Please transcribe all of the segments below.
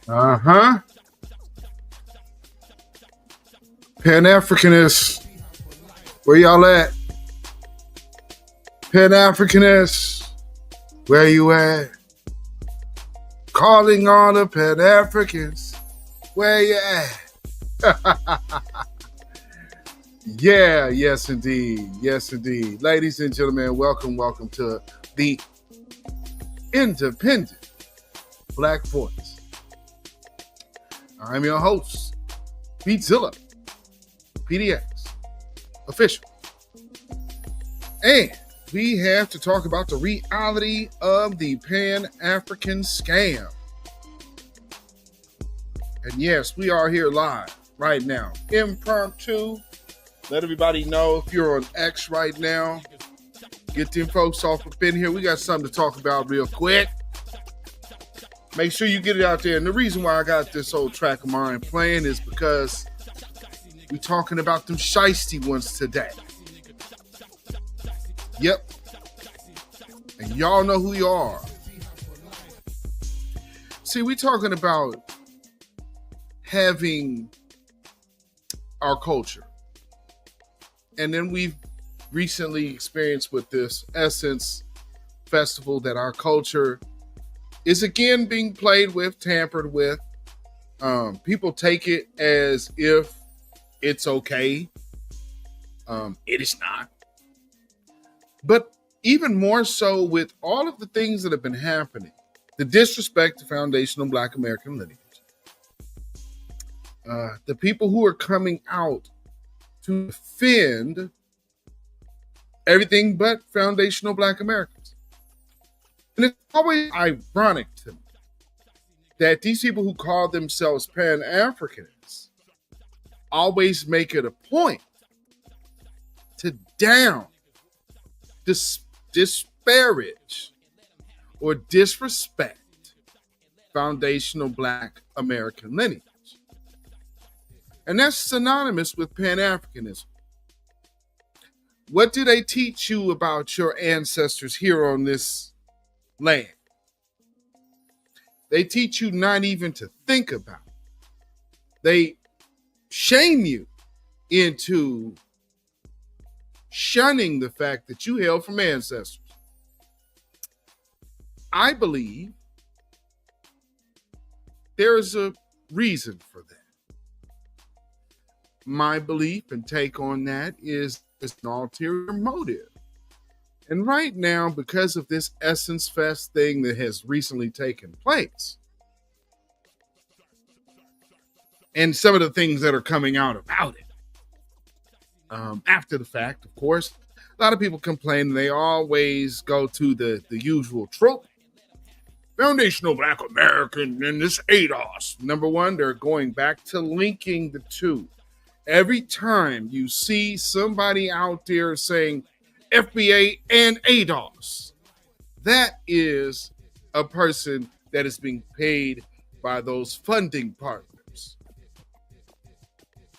Uh-huh. Pan-Africanist. Where y'all at? Pan-Africanist. Where you at? Calling all the Pan-Africans. Where you at? Yeah, yes indeed. Yes indeed. Ladies and gentlemen, welcome to the Independent Black Voice. I'm your host, beatzillapdx, official. And we have to talk about the reality of the Pan-African scam. And yes, we are here live right now. Impromptu. Let everybody know if you're on X right now. Get them folks off up in here. We got something to talk about real quick. Make sure you get it out there. And the reason why I got this old track of mine playing is because we're talking about them shiesty ones today. Yep. And y'all know who you are. See, we're talking about having our culture. And then we've recently experienced with this Essence Festival that our culture is again being played with, tampered with. People take it as if it's okay. It is not. But even more so with all of the things that have been happening, the disrespect to foundational Black American lineage, the people who are coming out to defend everything but foundational Black Americans. And it's always ironic to me that these people who call themselves Pan-Africanists always make it a point to disparage or disrespect foundational Black American lineage. And that's synonymous with Pan-Africanism. What do they teach you about your ancestors here on this land? They teach you not even to think about it. They shame you into shunning the fact that you hail from ancestors. I believe there is a reason for that. My belief and take on that is it's an ulterior motive. And right now, because of this Essence Fest thing that has recently taken place, and some of the things that are coming out about it, after the fact, of course, a lot of people complain. They always go to the usual trope. Foundational Black American and this ADOS. Number one, they're going back to linking the two. Every time you see somebody out there saying FBA and ADOS, that is a person that is being paid by those funding partners.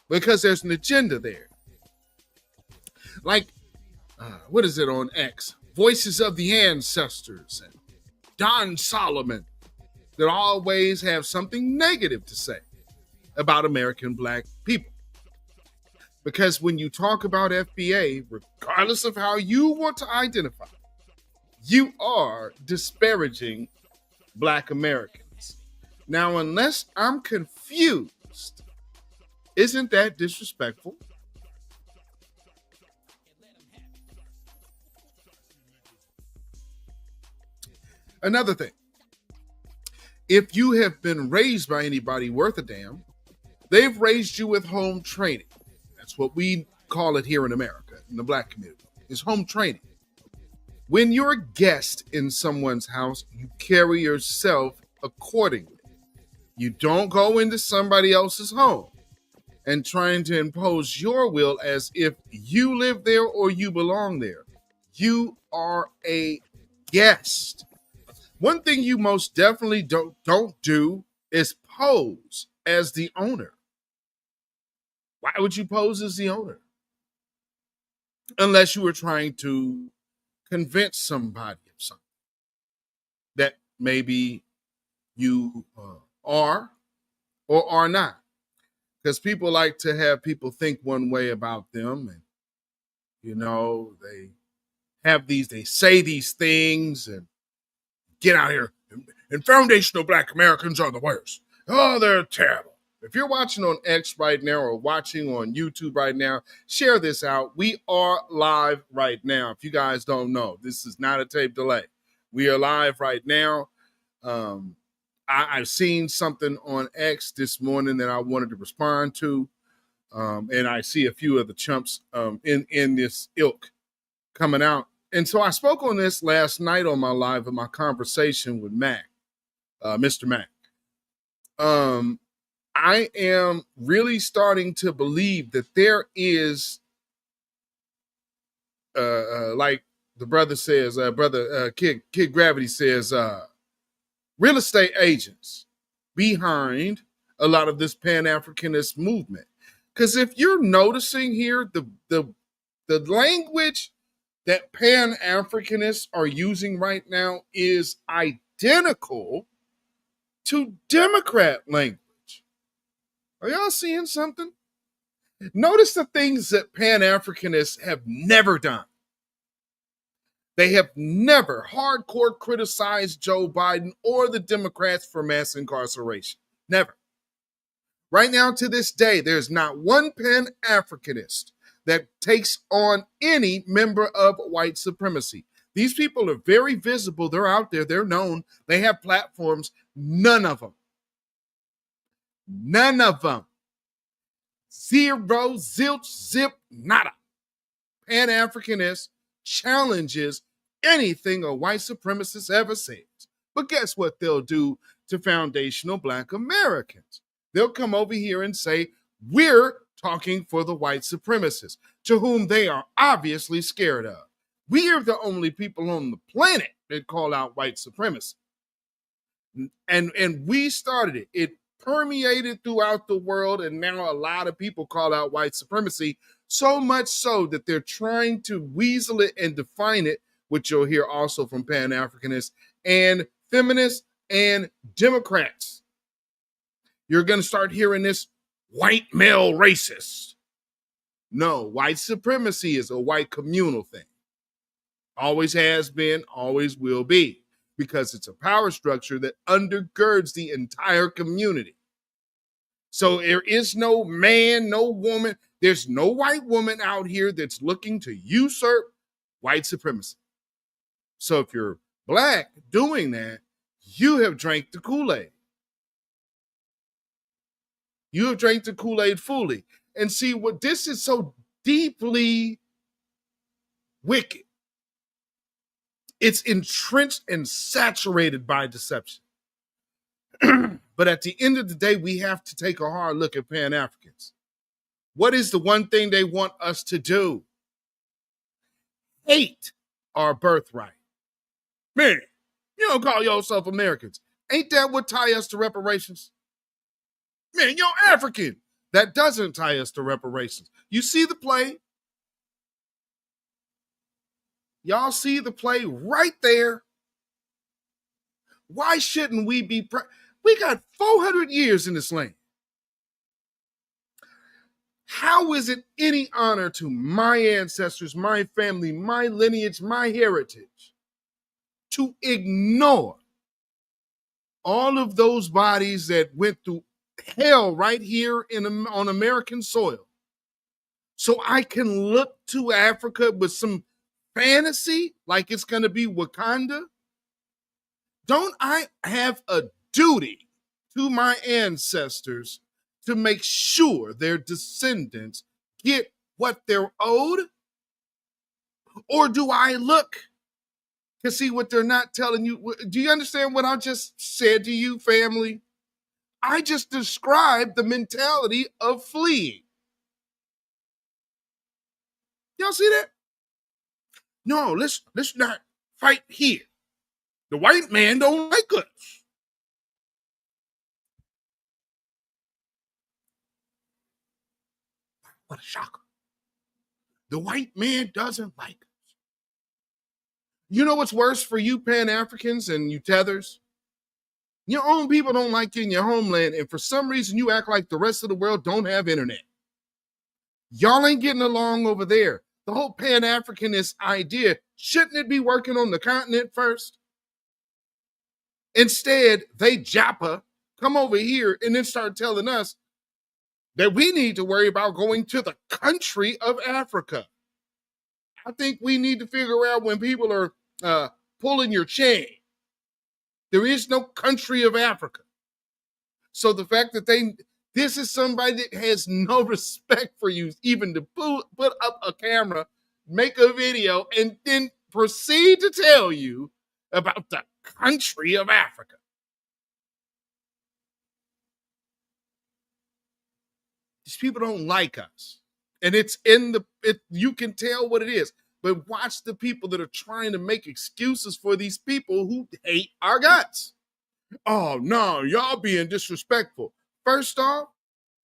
Because there's an agenda there. Like, what is it on X? Voices of the Ancestors and Don Solomon that always have something negative to say about American Black people. Because when you talk about FBA, regardless of how you want to identify, you are disparaging Black Americans. Now, unless I'm confused, isn't that disrespectful? Another thing, if you have been raised by anybody worth a damn, they've raised you with home training. That's what we call it here in America, in the Black community, is home training. When you're a guest in someone's house, you carry yourself accordingly. You don't go into somebody else's home and trying to impose your will as if you live there or you belong there. You are a guest. One thing you most definitely don't do is pose as the owner. Why would you pose as the owner? Unless you were trying to convince somebody of something that maybe you are or are not. Because people like to have people think one way about them. And, they have they say these things and get out here. And foundational Black Americans are the worst. Oh, they're terrible. If you're watching on X right now or watching on YouTube right now, share this out. We are live right now. If you guys don't know, this is not a tape delay. We are live right now. I've seen something on X this morning that I wanted to respond to. And I see a few of the chumps in this ilk coming out. And so I spoke on this last night on my live in my conversation with Mac, Mr. Mac. I am really starting to believe that there is, like the brother says, Kid Gravity says, real estate agents behind a lot of this pan-Africanist movement. Because if you're noticing here, the language that pan-Africanists are using right now is identical to Democrat language. Are y'all seeing something? Notice the things that pan-Africanists have never done. They have never hardcore criticized Joe Biden or the Democrats for mass incarceration. Never. Right now, to this day, there's not one pan-Africanist that takes on any member of white supremacy. These people are very visible. They're out there. They're known. They have platforms. None of them. Zero, zilch, zip, nada. Pan-Africanist challenges anything a white supremacist ever says. But guess what they'll do to foundational Black Americans? They'll come over here and say, we're talking for the white supremacists, to whom they are obviously scared of. We are the only people on the planet that call out white supremacy. And we started it. It permeated throughout the world, and now a lot of people call out white supremacy, so much so that they're trying to weasel it and define it, which you'll hear also from Pan-Africanists and feminists and Democrats. You're going to start hearing this white male racist. No, white supremacy is a white communal thing. Always has been, always will be, because it's a power structure that undergirds the entire community. So there is no man, no woman. There's no white woman out here that's looking to usurp white supremacy. So if you're Black doing that, you have drank the Kool-Aid. You have drank the Kool-Aid fully. And see, what this is so deeply wicked. It's entrenched and saturated by deception. But at the end of the day, we have to take a hard look at Pan-Africans. What is the one thing they want us to do? Hate our birthright. Man, you don't call yourself Americans. Ain't that what tie us to reparations? Man, you're African. That doesn't tie us to reparations. You see the play? Y'all see the play right there? Why shouldn't we be we got 400 years in this land. How is it any honor to my ancestors, my family, my lineage, my heritage to ignore all of those bodies that went through hell right here on American soil, so I can look to Africa with some fantasy like it's going to be Wakanda? Don't I have a duty to my ancestors to make sure their descendants get what they're owed? Or do I look to see what they're not telling you? Do you understand what I just said to you, family? I just described the mentality of fleeing. Y'all see that? No, let's not fight here. The white man don't like us. What a shocker. The white man doesn't like us. You know what's worse for you Pan-Africans and you tethers? Your own people don't like you in your homeland, and for some reason you act like the rest of the world don't have internet. Y'all ain't getting along over there. The whole pan-Africanist idea, shouldn't it be working on the continent first? Instead, they japa, come over here, and then start telling us that we need to worry about going to the country of Africa. I think we need to figure out when people are pulling your chain. There is no country of Africa. So the fact that this is somebody that has no respect for you, even to put up a camera, make a video, and then proceed to tell you about the country of Africa. These people don't like us. And it's you can tell what it is. But watch the people that are trying to make excuses for these people who hate our guts. Oh, no, y'all being disrespectful. First off,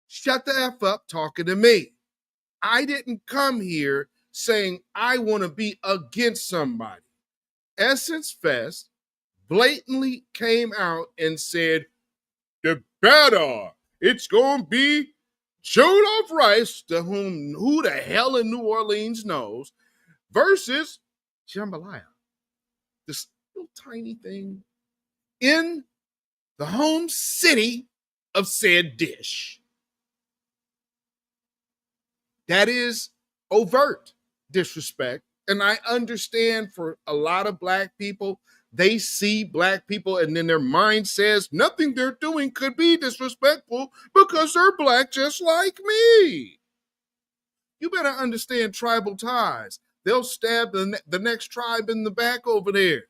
shut the F up talking to me. I didn't come here saying I want to be against somebody. Essence Fest blatantly came out and said, the better it's going to be Jollof Rice, to who the hell in New Orleans knows, versus jambalaya. This little tiny thing in the home city of said dish. That is overt disrespect. And I understand for a lot of Black people, they see Black people and then their mind says nothing they're doing could be disrespectful because they're Black just like me. You better understand tribal ties. They'll stab the next tribe in the back over there,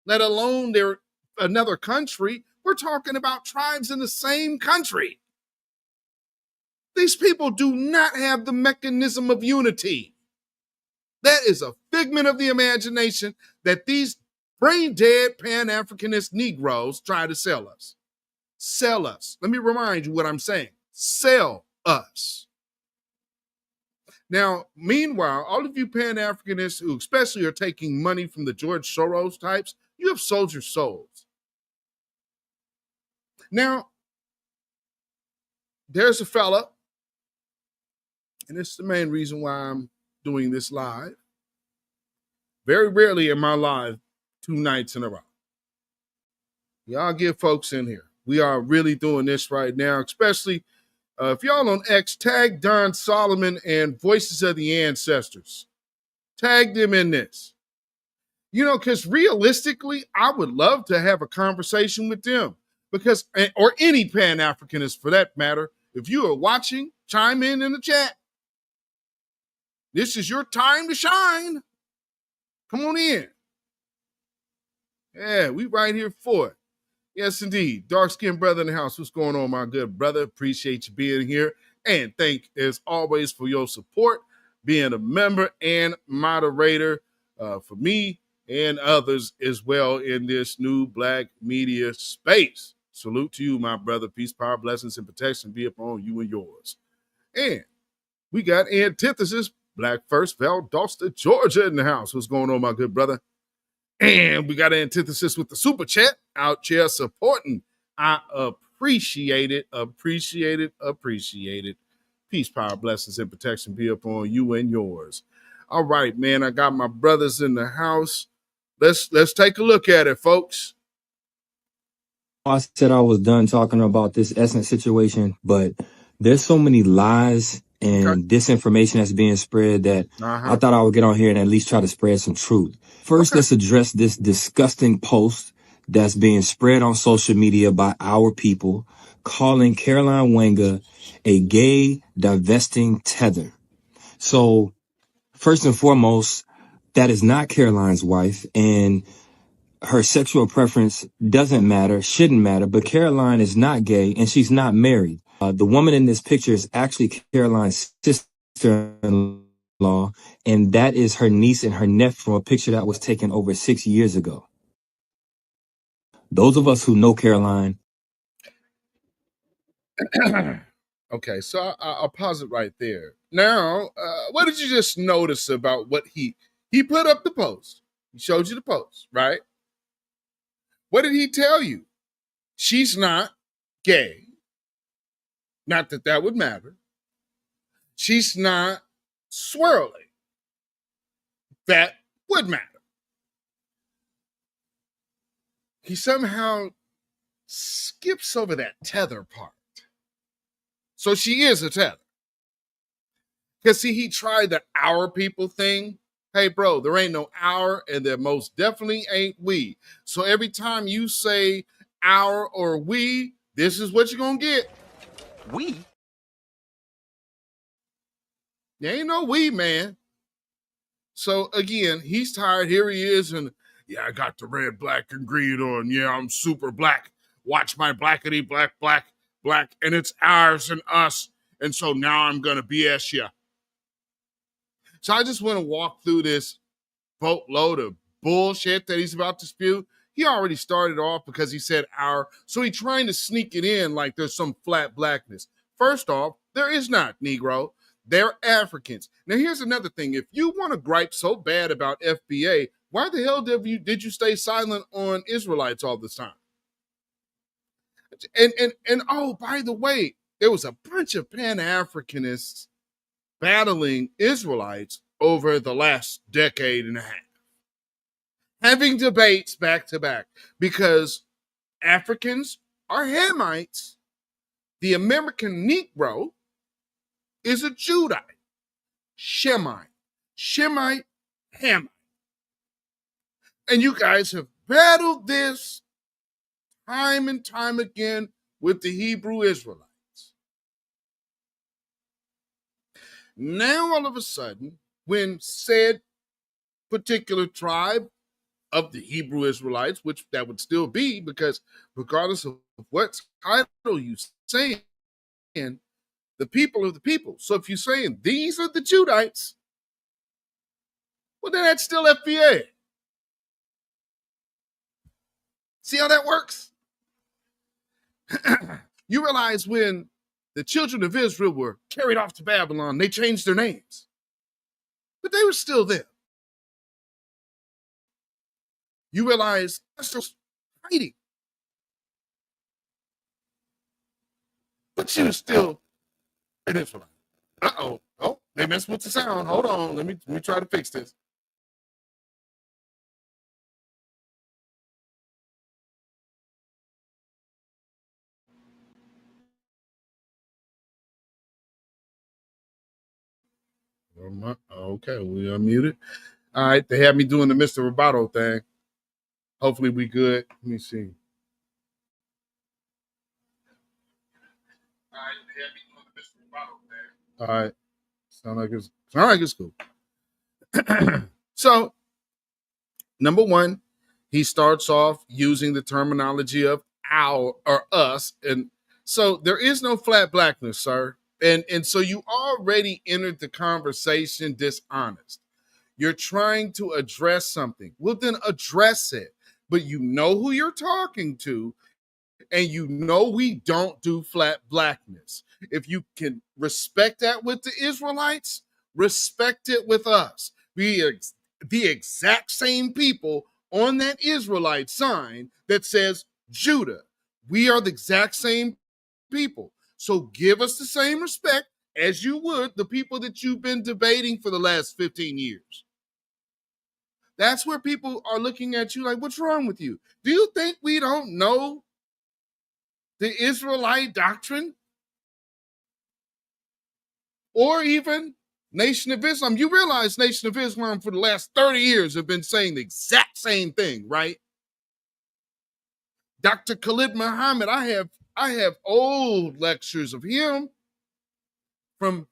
let alone they're another country. We're talking about tribes in the same country. These people do not have the mechanism of unity. That is a figment of the imagination that these brain-dead pan-Africanist Negroes try to sell us. Sell us. Let me remind you what I'm saying. Sell us. Now, meanwhile, all of you pan-Africanists who especially are taking money from the George Soros types, you have sold your souls. Now, there's a fella, and this is the main reason why I'm doing this live. Very rarely am I live 2 nights in a row. Y'all get folks in here. We are really doing this right now, especially if y'all on X, tag Don Solomon and Voices of the Ancestors. Tag them in this. You know, because realistically, I would love to have a conversation with them. Because, or any Pan-Africanist for that matter, if you are watching, chime in the chat. This is your time to shine. Come on in. Yeah, we right here for it. Yes, indeed. Dark-skinned brother in the house. What's going on, my good brother? Appreciate you being here. And thank, as always, for your support, being a member and moderator for me and others as well in this new Black media space. Salute to you, my brother. Peace, power, blessings, and protection be upon you and yours. And we got Antithesis, Black First, Valdosta, Georgia in the house. What's going on, my good brother? And we got Antithesis with the super chat out here supporting. I appreciate it, appreciate it, appreciate it. Peace, power, blessings, and protection be upon you and yours. All right, man, I got my brothers in the house. Let's take a look at it, folks. I said I was done talking about this Essence situation, but there's so many lies and disinformation that's being spread that I thought I would get on here and at least try to spread some truth. First, let's address this disgusting post that's being spread on social media by our people calling Caroline Wenger a gay divesting tether. So first and foremost, that is not Caroline's wife, and her sexual preference doesn't matter, shouldn't matter, but Caroline is not gay and she's not married. The woman in this picture is actually Caroline's sister-in-law, and that is her niece and her nephew from a picture that was taken over 6 years ago. Those of us who know Caroline. Okay, so I'll pause it right there. Now, what did you just notice about what he put up the post? He showed you the post, right? What did he tell you? She's not gay. Not that that would matter. She's not swirly. That would matter. He somehow skips over that tether part. So she is a tether. Because, see, he tried the our people thing. Hey, bro, there ain't no our, and there most definitely ain't we. So every time you say our or we, this is what you're going to get. We? There ain't no we, man. So, again, he's tired. Here he is, and, yeah, I got the red, black, and green on. Yeah, I'm super black. Watch my blackity, black, black, black, and it's ours and us. And so now I'm going to BS you. So I just want to walk through this boatload of bullshit that he's about to spew. He already started off because he said our, so he's trying to sneak it in like there's some flat blackness. First off, there is not, Negro. They're Africans. Now, here's another thing. If you want to gripe so bad about FBA, why the hell did you stay silent on Israelites all this time? And oh, by the way, there was a bunch of pan-Africanists battling Israelites over the last decade and a half, having debates back to back, because Africans are Hamites. The American Negro is a Judite, Shemite, Hamite. And you guys have battled this time and time again with the Hebrew Israelites. Now, all of a sudden, when said particular tribe of the Hebrew Israelites, which that would still be, because regardless of what title you saying, the people are the people. So if you're saying these are the Judites, well, then that's still FBA. See how that works? You realize when the children of Israel were carried off to Babylon, they changed their names, but they were still there. You realize they're still hiding, but you're still an Israelite. Uh-oh. Oh, they messed with the sound. Hold on. Let me try to fix this. Okay, we unmuted. All right, they had me doing the Mr. Roboto thing. Hopefully we good. Let me see. All right, they had me doing the Mr. Roboto thing. All right, sound like it's cool. So, number one, he starts off using the terminology of our or us, and so there is no flat blackness, sir. And so you already entered the conversation dishonest. You're trying to address something. Well, then address it. But you know who you're talking to, and you know we don't do flat blackness. If you can respect that with the Israelites, respect it with us. We are the exact same people on that Israelite sign that says Judah. We are the exact same people. So give us the same respect as you would the people that you've been debating for the last 15 years. That's where people are looking at you like, what's wrong with you? Do you think we don't know the Israelite doctrine? Or even Nation of Islam? You realize Nation of Islam for the last 30 years have been saying the exact same thing, right? Dr. Khalid Muhammad, I have old lectures of him from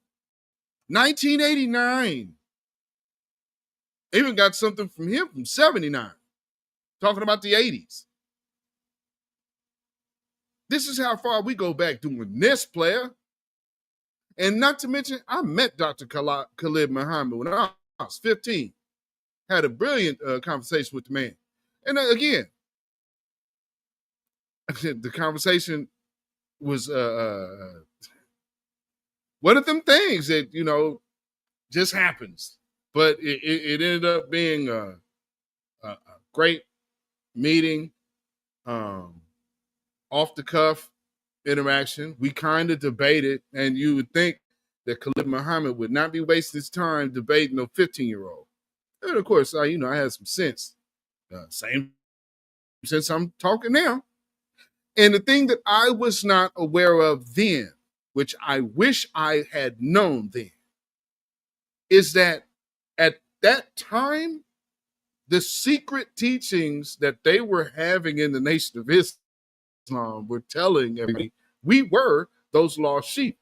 1989. I even got something from him from 79, talking about the 80s. This is how far we go back doing this, player. And not to mention, I met Dr. Khalid Muhammad when I was 15. Had a brilliant conversation with the man. And again, the conversation was one of them things that, just happens. But it ended up being a great meeting. off the cuff interaction. We kind of debated, and you would think that Khalid Muhammad would not be wasting his time debating a 15-year-old. And of course, I had some sense. Same sense I'm talking now. And the thing that I was not aware of then, which I wish I had known then, is that at that time, the secret teachings that they were having in the Nation of Islam were telling everybody we were those lost sheep.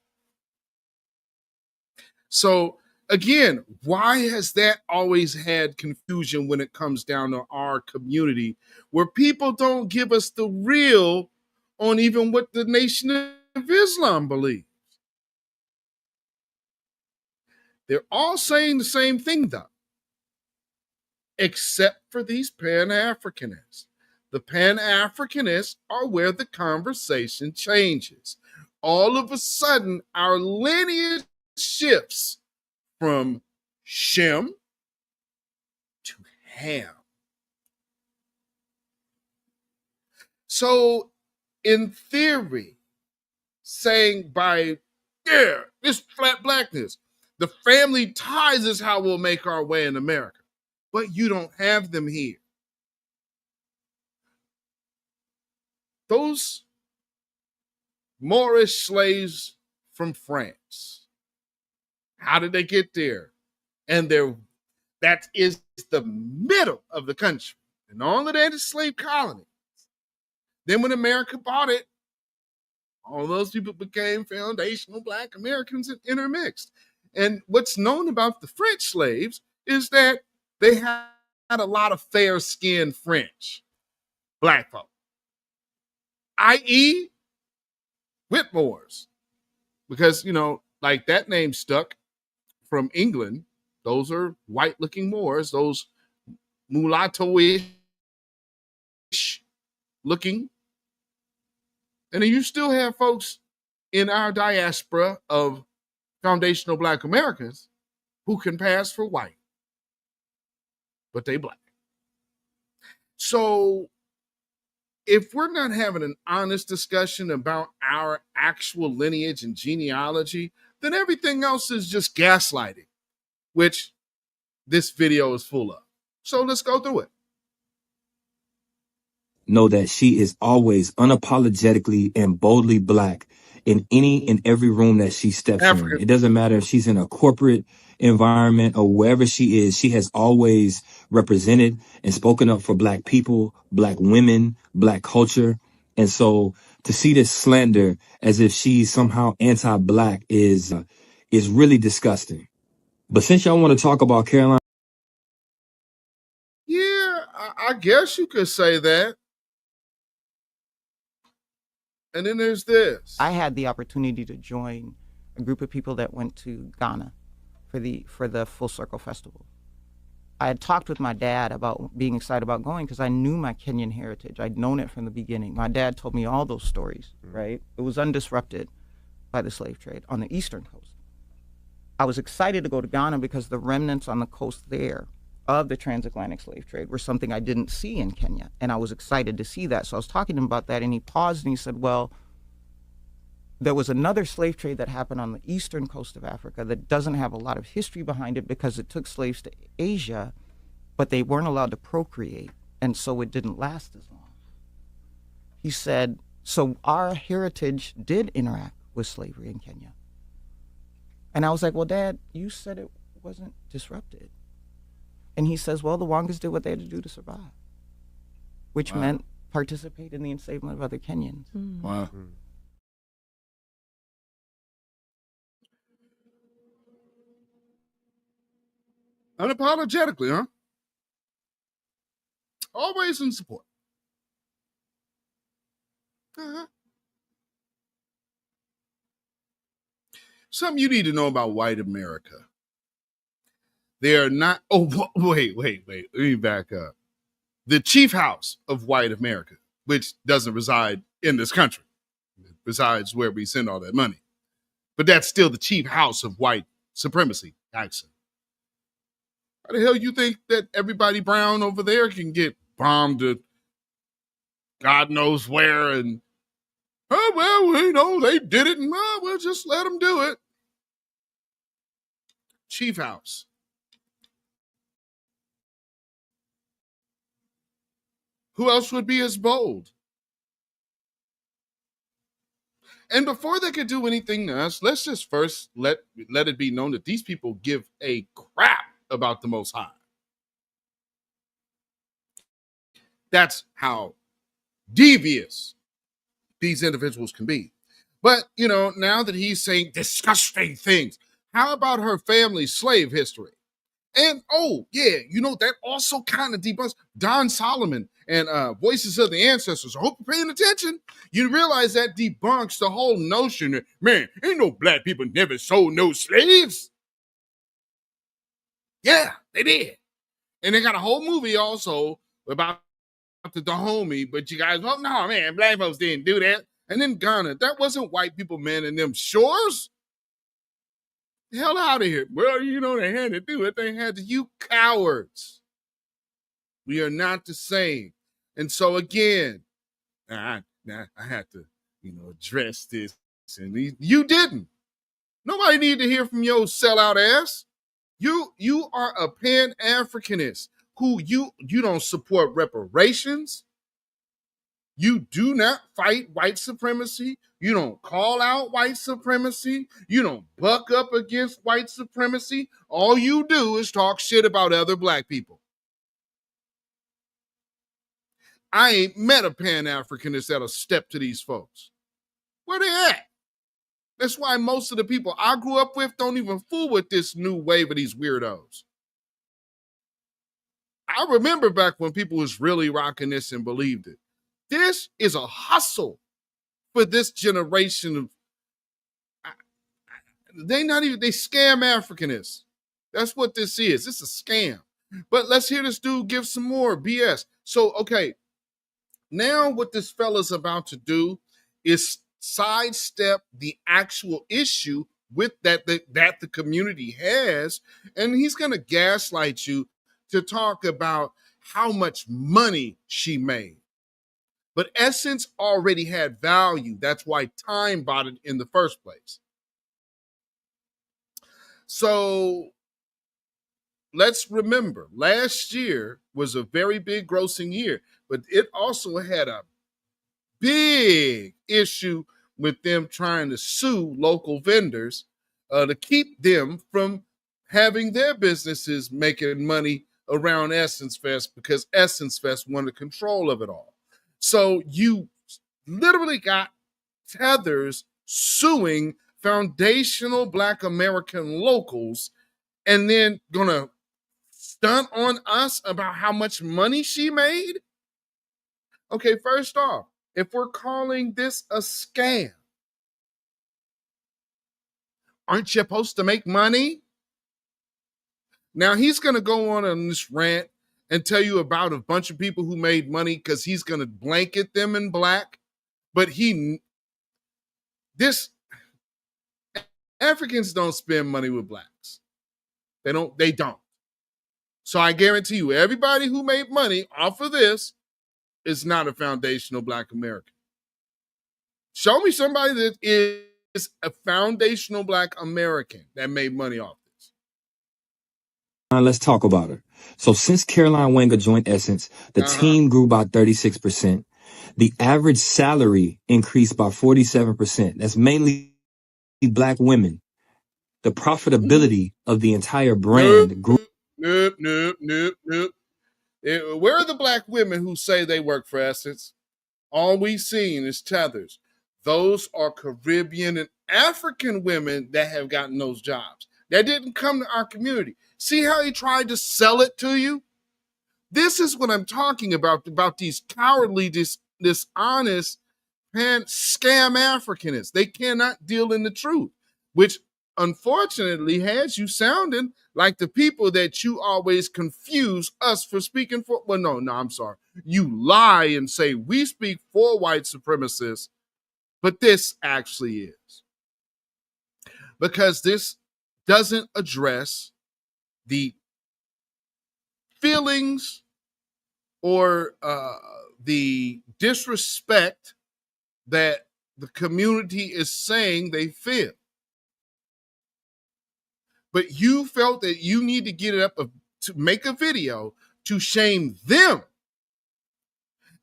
So again, why has that always had confusion when it comes down to our community, where people don't give us the real on even what the Nation of Islam believes? They're all saying the same thing, though, except for these pan-Africanists. The pan-Africanists are where the conversation changes. All of a sudden, our lineage shifts from Shem to Ham. So, in theory, saying by, this flat blackness, the family ties is how we'll make our way in America. But you don't have them here. Those Moorish slaves from France, how did they get there? And that is the middle of the country. And all of that is slave colony. Then when America bought it, all those people became foundational Black Americans and intermixed. And what's known about the French slaves is that they had a lot of fair-skinned French Black folk, i.e. Whitmores. Because, like that name stuck from England. Those are white-looking Moors, those mulatto-ish looking. And then you still have folks in our diaspora of foundational Black Americans who can pass for white, but they Black. So if we're not having an honest discussion about our actual lineage and genealogy, then everything else is just gaslighting, which this video is full of. So let's go through it. Know that she is always unapologetically and boldly Black in any and every room that she steps in. It doesn't matter if she's in a corporate environment or wherever she is. She has always represented and spoken up for Black people, Black women, Black culture. And so to see this slander as if she's somehow anti-Black is really disgusting. But since y'all want to talk about Caroline, yeah, I guess you could say that. And then there's this. I had the opportunity to join a group of people that went to Ghana for the Full Circle Festival. I had talked with my dad about being excited about going because I knew my Kenyan heritage. I'd known it from the beginning. My dad told me all those stories, right? It was undisrupted by the slave trade on the eastern coast. I was excited to go to Ghana because the remnants on the coast there of the transatlantic slave trade were something I didn't see in Kenya. And I was excited to see that. So I was talking to him about that, and he paused and he said, well, there was another slave trade that happened on the eastern coast of Africa that doesn't have a lot of history behind it because it took slaves to Asia, but they weren't allowed to procreate, and so it didn't last as long. He said, so our heritage did interact with slavery in Kenya. And I was like, well, Dad, you said it wasn't disrupted. And he says, well, the Wangas did what they had to do to survive, which meant participate in the enslavement of other Kenyans. Wow. Unapologetically, huh? Always in support. Something you need to know about white America. They are not, wait. Let me back up. The chief house of white America, which doesn't reside in this country, it resides where we send all that money. But that's still the chief house of white supremacy, actually. How the hell you think that everybody brown over there can get bombed to God knows where and oh, well, they did it, and we'll just let them do it. Chief House. Who else would be as bold? And before they could do anything else, let's just first let it be known that these people give a crap about the Most High. That's how devious these individuals can be. But, now that he's saying disgusting things, how about her family's slave history? And, that also kind of debunks Don Solomon and Voices of the Ancestors. I hope you're paying attention. You realize that debunks the whole notion that, man, ain't no black people never sold no slaves. Yeah, they did. And they got a whole movie also about the homie, but you guys, no, man, black folks didn't do that. And then Ghana, that wasn't white people, man, in them shores. The hell out of here. Well, they had to do it. They had to. You cowards. We are not the same. And so again, I had to, address this. And you didn't. Nobody need to hear from your sellout ass. You are a pan-Africanist who you don't support reparations. You do not fight white supremacy. You don't call out white supremacy. You don't buck up against white supremacy. All you do is talk shit about other black people. I ain't met a pan-Africanist that'll step to these folks. Where they at? That's why most of the people I grew up with don't even fool with this new wave of these weirdos. I remember back when people was really rocking this and believed it. This is a hustle for this generation of, they scam Africanists. That's what this is. It's a scam. But let's hear this dude give some more BS. So, okay, now what this fella's about to do is sidestep the actual issue with that the community has, and he's going to gaslight you to talk about how much money she made. But Essence already had value. That's why Time bought it in the first place. So let's remember, last year was a very big grossing year, but it also had a big issue with them trying to sue local vendors to keep them from having their businesses making money around Essence Fest, because Essence Fest wanted control of it all. So you literally got tethers suing foundational Black American locals and then gonna stunt on us about how much money she made? Okay, first off, if we're calling this a scam, aren't you supposed to make money? Now he's gonna go on this rant and tell you about a bunch of people who made money because he's going to blanket them in black. But Africans don't spend money with blacks. They don't. So I guarantee you, everybody who made money off of this is not a foundational Black American. Show me somebody that is a foundational Black American that made money off this. Let's talk about her. So since Caroline Wenger joined Essence, the team grew by 36%. The average salary increased by 47%. That's mainly Black women. The profitability of the entire brand grew. Nope. Where are the Black women who say they work for Essence? All we've seen is tethers. Those are Caribbean and African women that have gotten those jobs. That didn't come to our community. See how he tried to sell it to you? This is what I'm talking about these cowardly, dishonest, scam Africanists. They cannot deal in the truth, which unfortunately has you sounding like the people that you always confuse us for speaking for. Well, no, I'm sorry. You lie and say we speak for white supremacists, but this actually is. Because this doesn't address the feelings or the disrespect that the community is saying they feel. But you felt that you need to get it up to make a video to shame them.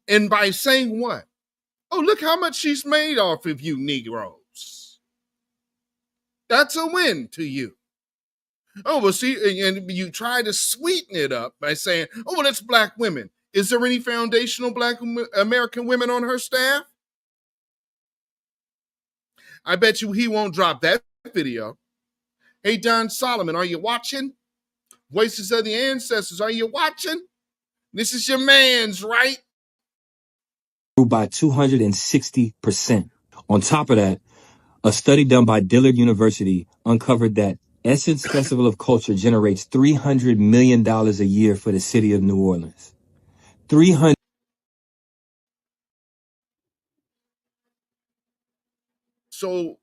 And by saying what? Oh, look how much she's made off of you Negroes. That's a win to you. Oh, well, see, and you try to sweeten it up by saying, oh, well, it's black women. Is there any foundational black American women on her staff? I bet you he won't drop that video. Hey, Don Solomon, are you watching? Voices of the Ancestors, are you watching? This is your man's, right? By 260%. On top of that, a study done by Dillard University uncovered that Essence Festival of Culture generates $300 million a year for the city of New Orleans. 300. So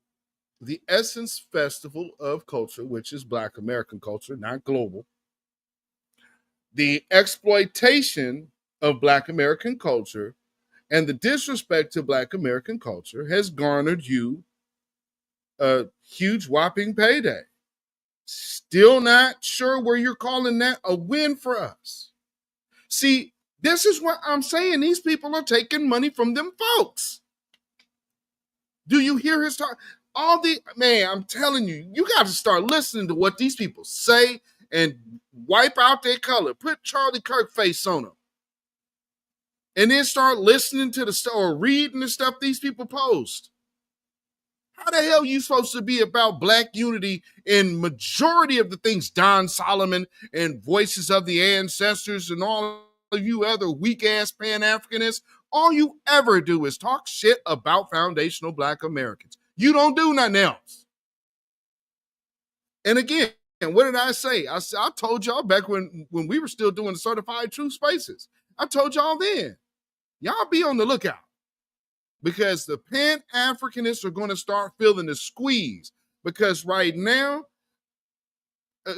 the Essence Festival of Culture, which is Black American culture, not global, the exploitation of Black American culture and the disrespect to Black American culture has garnered you a huge whopping payday. Still not sure where you're calling that a win for us. See, this is what I'm saying. These people are taking money from them folks. Do you hear his talk? Man, I'm telling you, you got to start listening to what these people say and wipe out their color. Put Charlie Kirk face on them. And then start listening to the stuff or reading the stuff these people post. How the hell are you supposed to be about Black unity in majority of the things Don Solomon and Voices of the Ancestors and all of you other weak-ass pan-Africanists, all you ever do is talk shit about foundational Black Americans. You don't do nothing else. And again, what did I say? I told y'all back when we were still doing the Certified Truth Spaces. I told y'all then, y'all be on the lookout. Because the pan-Africanists are going to start feeling the squeeze. Because right now,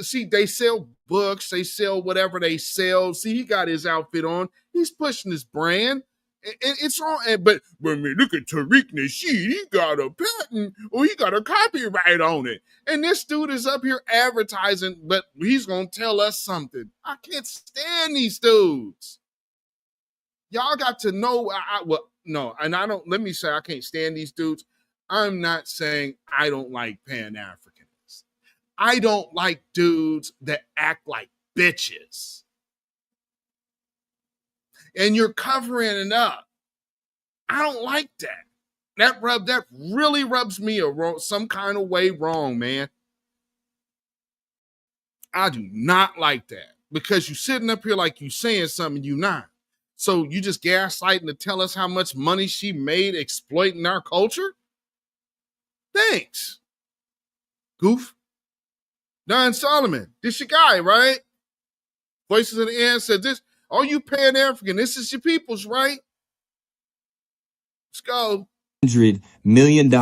see, they sell books, they sell whatever they sell. See, he got his outfit on. He's pushing his brand. It's all, but when we look at Tariq Nasheed, he got a patent or he got a copyright on it. And this dude is up here advertising, but he's going to tell us something. I can't stand these dudes. Y'all got to know, no, and I don't, let me say I can't stand these dudes. I'm not saying I don't like pan-Africanists. I don't like dudes that act like bitches. And you're covering it up. I don't like that. That really rubs me some kind of way wrong, man. I do not like that. Because you're sitting up here like you saying something you're not. So you just gaslighting to tell us how much money she made exploiting our culture? Thanks. Goof. Don Solomon, this your guy, right? Voices of the Ancestors. This, all you pan-African, this is your people's, right? Let's go. $100 million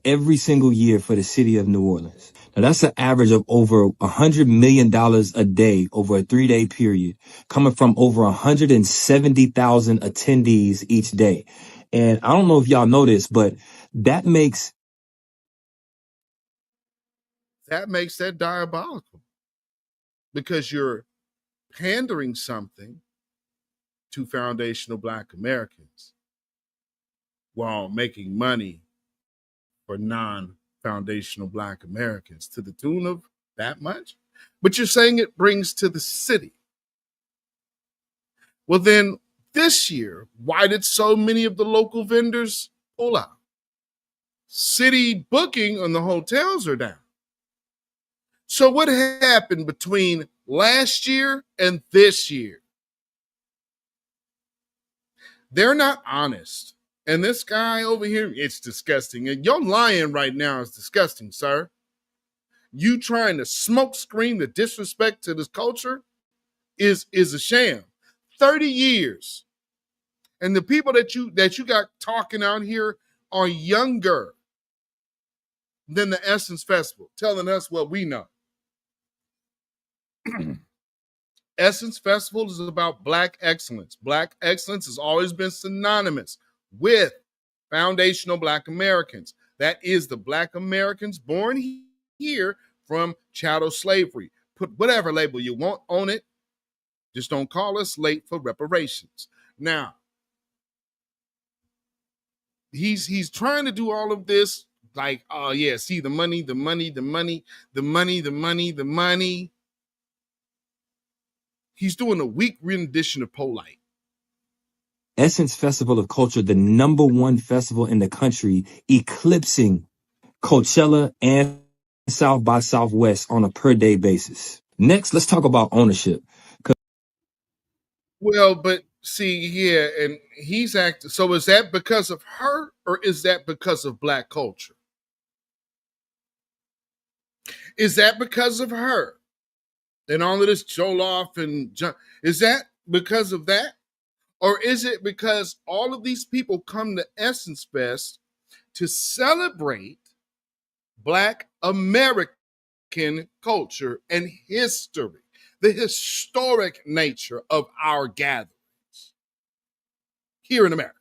every single year for the city of New Orleans. Now that's an average of over $100 million a day over a 3-day period, coming from over 170,000 attendees each day. And I don't know if y'all know this, but that makes that diabolical, because you're pandering something to foundational Black Americans while making money for non-foundational Black Americans to the tune of that much. But you're saying it brings to the city. Well, then this year, why did so many of the local vendors pull out? City booking on the hotels are down. So what happened between last year and this year? They're not honest. And this guy over here, it's disgusting. And your lying right now is disgusting, sir. You trying to smoke screen the disrespect to this culture is a sham. 30 years. And the people that you got talking out here are younger than the Essence Festival, telling us what we know. Essence Festival is about Black excellence. Black excellence has always been synonymous with foundational Black Americans. That is the Black Americans born here from chattel slavery. Put whatever label you want on it. Just don't call us late for reparations. Now, he's trying to do all of this like, oh yeah, see the money. He's doing a weak rendition of Polite. Essence Festival of Culture, the #1 festival in the country, eclipsing Coachella and South by Southwest on a per day basis. Next, let's talk about ownership. Well, but see, yeah, and he's acting. So is that because of her, or is that because of Black culture? Is that because of her and all of this Jollof and is that because of that, or is it because all of these people come to Essence Fest to celebrate Black American culture and history, the historic nature of our gatherings here in America?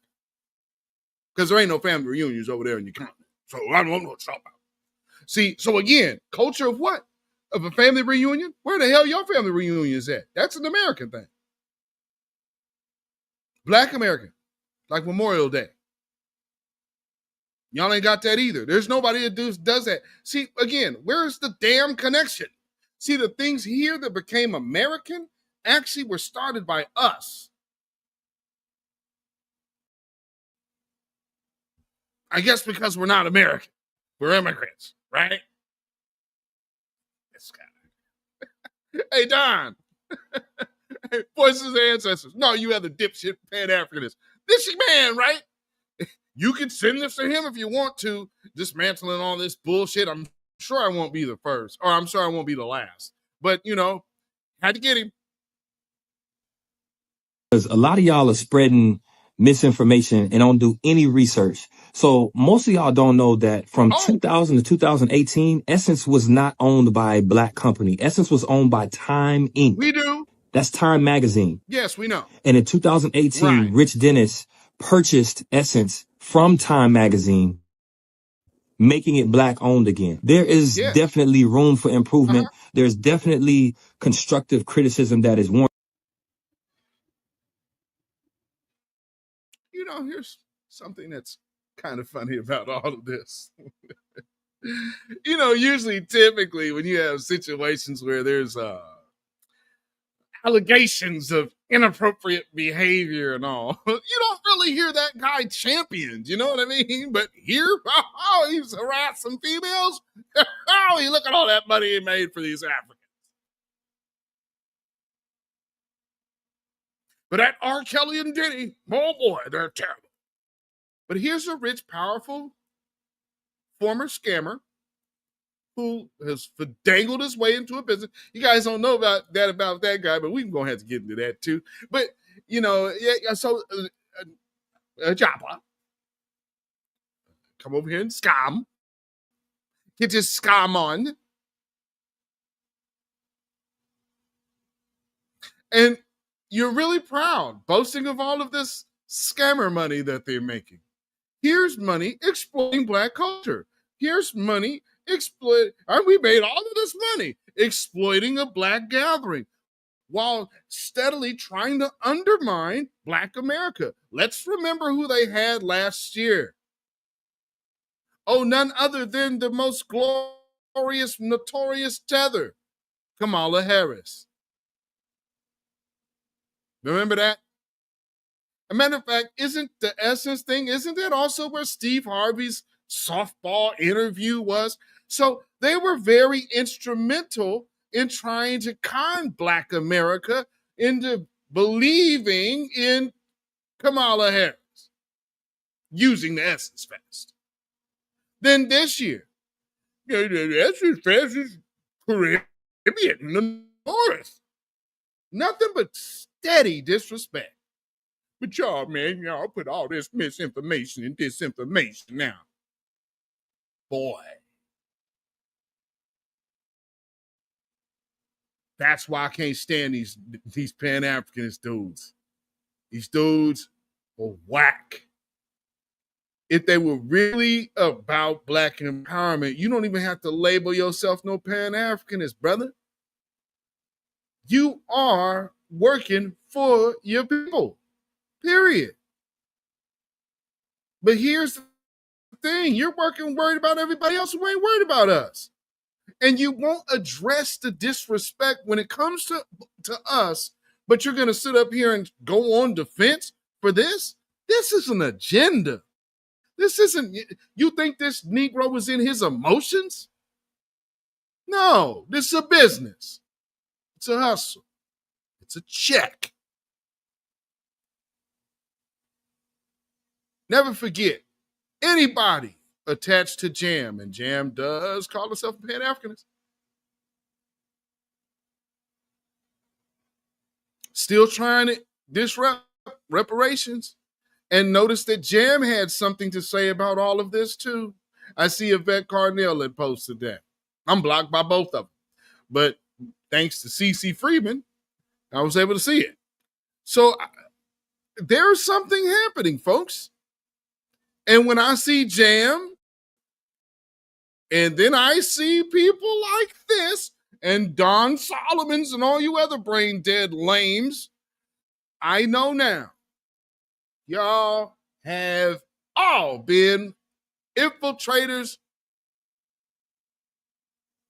Because there ain't no family reunions over there in your continent. So I don't know what you're talking about. See, so again, culture of what? Of a family reunion? Where the hell your family reunion is at? That's an American thing. Black American, like Memorial Day. Y'all ain't got that either. There's nobody that does that. See, again, where's the damn connection? See, the things here that became American actually were started by us. I guess because we're not American. We're immigrants, right? This guy. Hey, Don. Voices of ancestors. No, you have the dipshit pan-Africanist. This man, right? You can send this to him if you want to, dismantling all this bullshit. I'm sure I won't be the first, or I'm sure I won't be the last. But, had to get him. Because a lot of y'all are spreading misinformation and don't do any research. So most of y'all don't know that from 2000 to 2018, Essence was not owned by a Black company. Essence was owned by Time Inc. We do. That's Time Magazine. Yes, we know. And in 2018, right. Rich Dennis purchased Essence from Time Magazine, making it Black owned again. There is definitely room for improvement. There's definitely constructive criticism that is warranted. Here's something that's kind of funny about all of this. Usually, typically, when you have situations where there's allegations of inappropriate behavior and all, you don't really hear that guy championed, you know what I mean? But here, he's harassing females. Look at all that money he made for these Africans. But that R. Kelly and Diddy, oh boy, they're terrible. But here's a rich, powerful former scammer who has dangled his way into a business. You guys don't know about that guy, but we're going to have to get into that too. But, so Japa, come over here and scam. Get your scam on. And you're really proud, boasting of all of this scammer money that they're making. Here's money exploiting Black culture. Here's money and we made all of this money exploiting a Black gathering while steadily trying to undermine Black America. Let's remember who they had last year. Oh, none other than the most glorious, notorious tether, Kamala Harris. Remember that? As a matter of fact, isn't the Essence thing, isn't that also where Steve Harvey's softball interview was? So they were very instrumental in trying to con Black America into believing in Kamala Harris using the Essence Fest. Then this year, the Essence Fest is Caribbean in the North. Nothing but steady disrespect. But y'all, man, y'all put all this misinformation and disinformation now. Boy. That's why I can't stand these pan-Africanist dudes. These dudes are whack. if they were really about Black empowerment, you don't even have to label yourself no Pan-Africanist, brother. You are working for your people, period. But here's the thing. You're worried about everybody else who ain't worried about us. And you won't address the disrespect when it comes to us, but you're going to sit up here and go on defense for this? This is an agenda. This isn't, you think this Negro is in his emotions? No, this is a business. It's a hustle. It's a check. Never forget, anybody attached to Jam, and Jam does call herself a Pan-Africanist, still trying to disrupt reparations. And notice that Jam had something to say about all of this too. I see Yvette Carnell had posted that. I'm blocked by both of them. But thanks to CC Freeman, I was able to see it. So there's something happening, folks. And when I see Jam, and then I see people like this, and Don Solomons and all you other brain dead lames, I know now. Y'all have all been infiltrators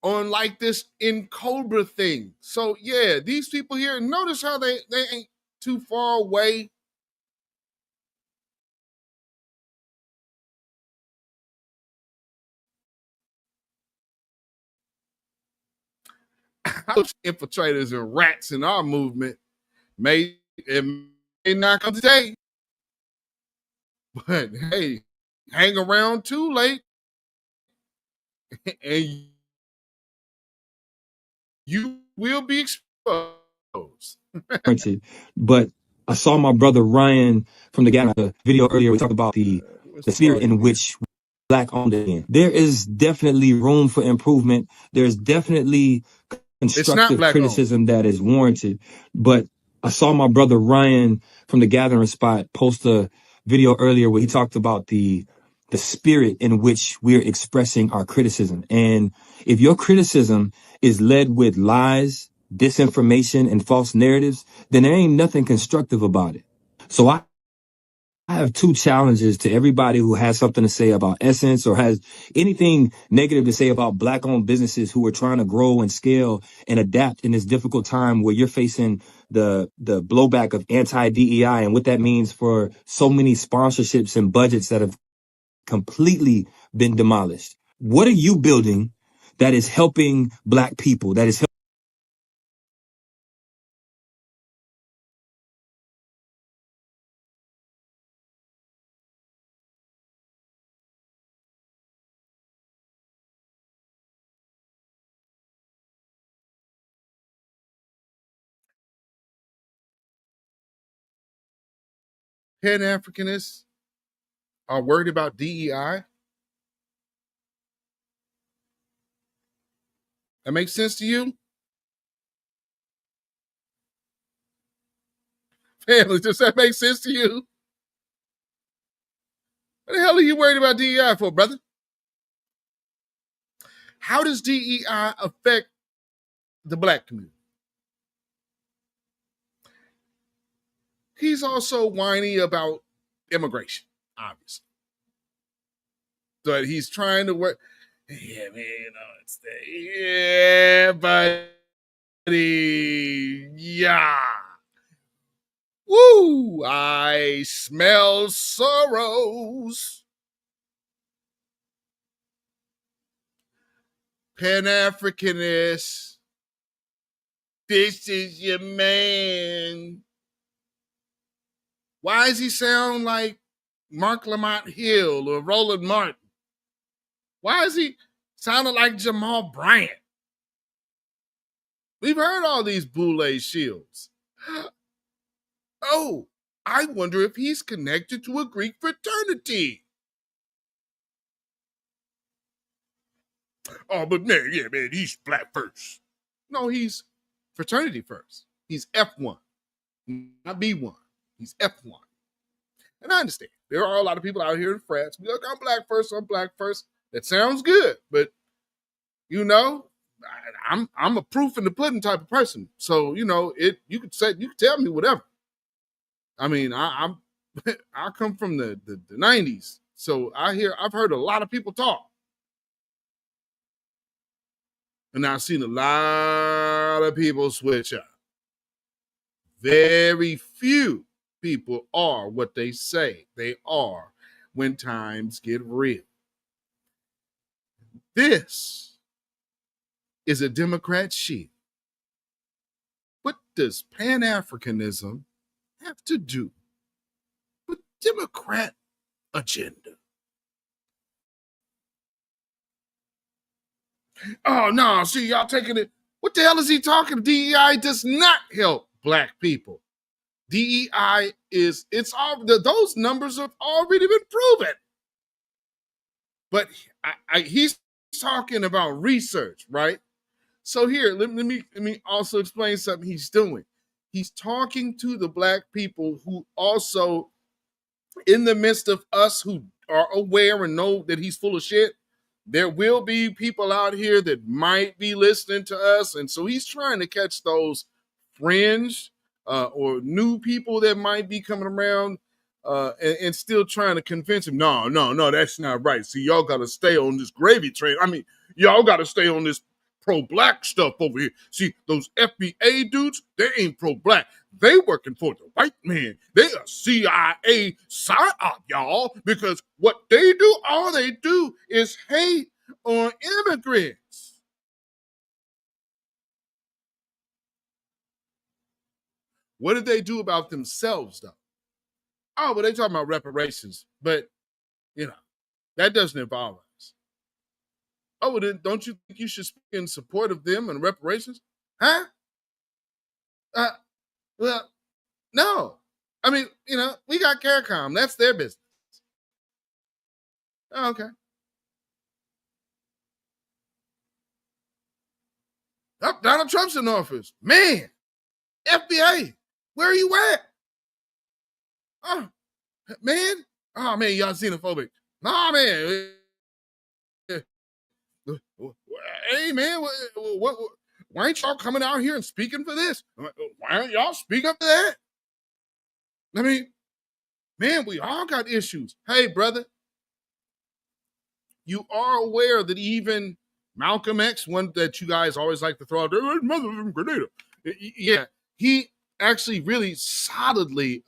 on like this in Cobra thing. So yeah, these people here, notice how they ain't too far away. Infiltrators and rats in our movement may not come today, but hey, hang around too late and you will be exposed. But I saw my brother Ryan from the video earlier. We talked about the spirit in which Black owned again. There is definitely room for improvement. There's definitely constructive criticism that is warranted. But I saw my brother Ryan from the Gathering Spot post a video earlier where he talked about the spirit in which we're expressing our criticism. And if your criticism is led with lies, disinformation, and false narratives, then there ain't nothing constructive about it. So I have two challenges to everybody who has something to say about Essence or has anything negative to say about Black-owned businesses who are trying to grow and scale and adapt in this difficult time where you're facing the blowback of anti-DEI and what that means for so many sponsorships and budgets that have completely been demolished. What are you building that is helping Black people, that is Pan-Africanists are worried about DEI? That makes sense to you? Family, does that make sense to you? What the hell are you worried about DEI for, brother? How does DEI affect the Black community? He's also whiny about immigration, obviously. But he's trying to work. Yeah, man, you know, it's the, yeah, buddy. Yeah. Woo! I smell sorrows. Pan-Africanist. This is your man. Why does he sound like Mark Lamont Hill or Roland Martin? Why is he sounding like Jamal Bryant? We've heard all these Boule shields. Oh, I wonder if he's connected to a Greek fraternity. Oh, but man, yeah, man, he's Black first. No, he's fraternity first. He's F1, not B1. He's F1. And I understand. there are a lot of people out here in France. Be like, I'm black first. I'm black first. That sounds good, but you know, I'm a proof in the pudding type of person. So you know, you could tell me whatever. I mean, I'm I come from the 90s, so I've heard a lot of people talk. And I've seen a lot of people switch up. Very few people are what they say they are when times get real. This is a Democrat shield. What does Pan-Africanism have to do with Democrat agenda? Oh, no, see, y'all taking it. What the hell is he talking? DEI does not help black people. DEI those numbers have already been proven. But he's talking about research, right? So here, let me also explain something he's doing. He's talking to the black people who also, in the midst of us who are aware and know that he's full of shit, there will be people out here that might be listening to us. And so he's trying to catch those fringe or new people that might be coming around and still trying to convince him, no, that's not right. See, y'all got to stay on this gravy train. I mean, y'all got to stay on this pro-black stuff over here. See, those FBA dudes, they ain't pro-black. They working for the white man. They a CIA psyop, y'all, because what they do, all they do is hate on immigrants. What did they do about themselves, though? Oh, but they talking about reparations. But, you know, that doesn't involve us. Oh, well, then don't you think you should speak in support of them and reparations? Huh? Well, no. I mean, you know, we got CARICOM. That's their business. Oh, okay. Oh, Donald Trump's in office. Man, FBA, where are you at? Oh, man. Oh, man, y'all xenophobic. Nah, man. Hey, man, why ain't y'all coming out here and speaking for this? Why aren't y'all speaking for that? I mean, man, we all got issues. Hey, brother, you are aware that even Malcolm X, one that you guys always like to throw out there, mother from Grenada. Yeah, he actually really solidly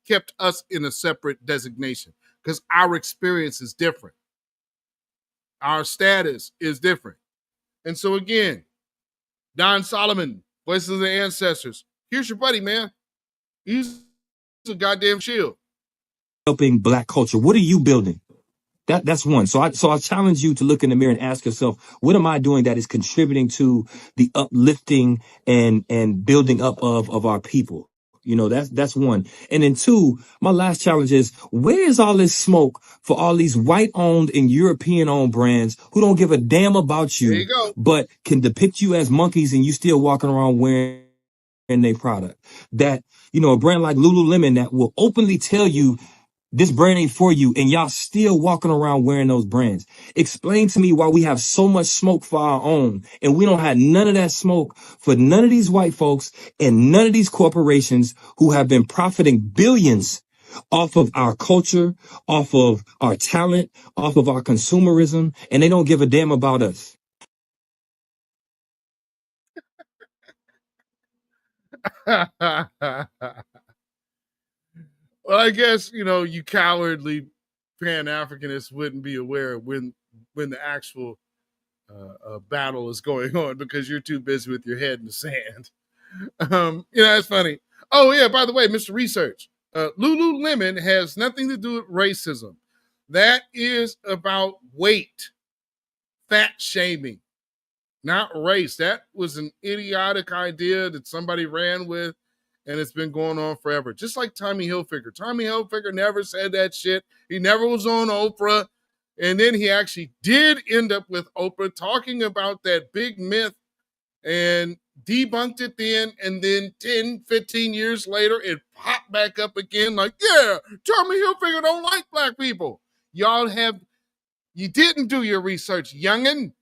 kept us in a separate designation because our experience is different. Our status is different. And so again, Don Solomon, Voices of the Ancestors. Here's your buddy, man. He's a goddamn shield. Helping black culture. What are you building? That's one. So I challenge you to look in the mirror and ask yourself, what am I doing that is contributing to the uplifting and building up of our people? You know, that's one. And then two, my last challenge is, where is all this smoke for all these white owned and European owned brands who don't give a damn about you, but can depict you as monkeys and you still walking around wearing their product? That, you know, a brand like Lululemon that will openly tell you this brand ain't for you, and y'all still walking around wearing those brands. Explain to me why we have so much smoke for our own, and we don't have none of that smoke for none of these white folks and none of these corporations who have been profiting billions off of our culture, off of our talent, off of our consumerism, and they don't give a damn about us. Well, I guess, you know, you cowardly Pan-Africanists wouldn't be aware when the actual battle is going on because you're too busy with your head in the sand. You know, that's funny. Oh, yeah, by the way, Mr. Research, Lululemon has nothing to do with racism. That is about weight, fat shaming, not race. That was an idiotic idea that somebody ran with, and it's been going on forever. Just like Tommy Hilfiger. Tommy Hilfiger never said that shit. He never was on Oprah. And then he actually did end up with Oprah talking about that big myth. And debunked it then, and then 10, 15 years later, it popped back up again like, yeah, Tommy Hilfiger don't like black people. You didn't do your research, youngin'.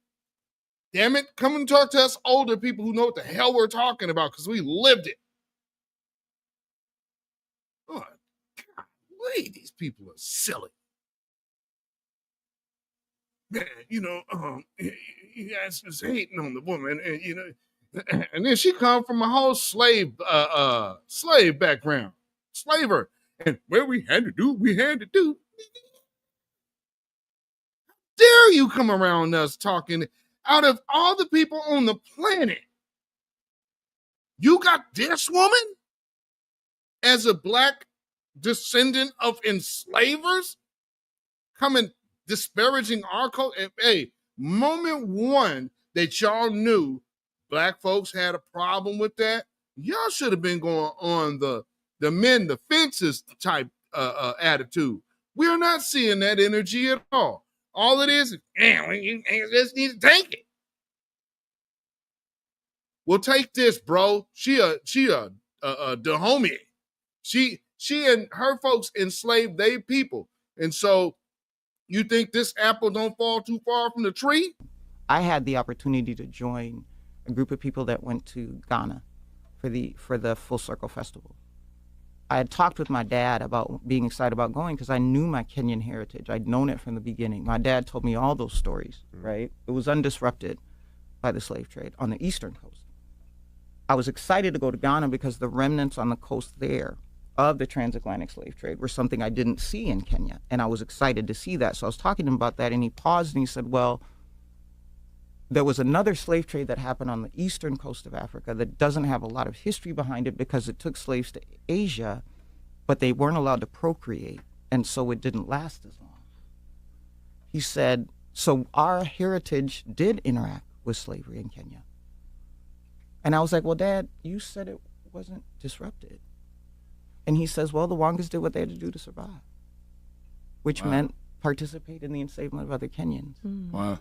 Damn it, come and talk to us older people who know what the hell we're talking about because we lived it. Oh, God, these people are silly. Man, you guys was hating on the woman, and and then she come from a whole slave background, slaver, and where we had to do. Dare you come around us talking out of all the people on the planet? You got this woman as a black descendant of enslavers coming disparaging our culture. Hey, moment one that y'all knew black folks had a problem with that, y'all should have been going on the mend the fences type attitude. We're not seeing that energy at all. All it is, you just need to take it. Well, take this, bro. She a homie. She and her folks enslaved they people, and so you think this apple don't fall too far from the tree? I had the opportunity to join a group of people that went to Ghana for the Full Circle Festival. I had talked with my dad about being excited about going because I knew my Kenyan heritage. I'd known it from the beginning. My dad told me all those stories, right? It was undisrupted by the slave trade on the eastern coast. I was excited to go to Ghana because the remnants on the coast there of the transatlantic slave trade were something I didn't see in Kenya. And I was excited to see that. So I was talking to him about that, and he paused and he said, well, there was another slave trade that happened on the eastern coast of Africa that doesn't have a lot of history behind it because it took slaves to Asia, but they weren't allowed to procreate, and so it didn't last as long. He said, so our heritage did interact with slavery in Kenya. And I was like, well, Dad, you said it wasn't disrupted. And he says, well, the Wangas did what they had to do to survive, which meant participate in the enslavement of other Kenyans. Wow.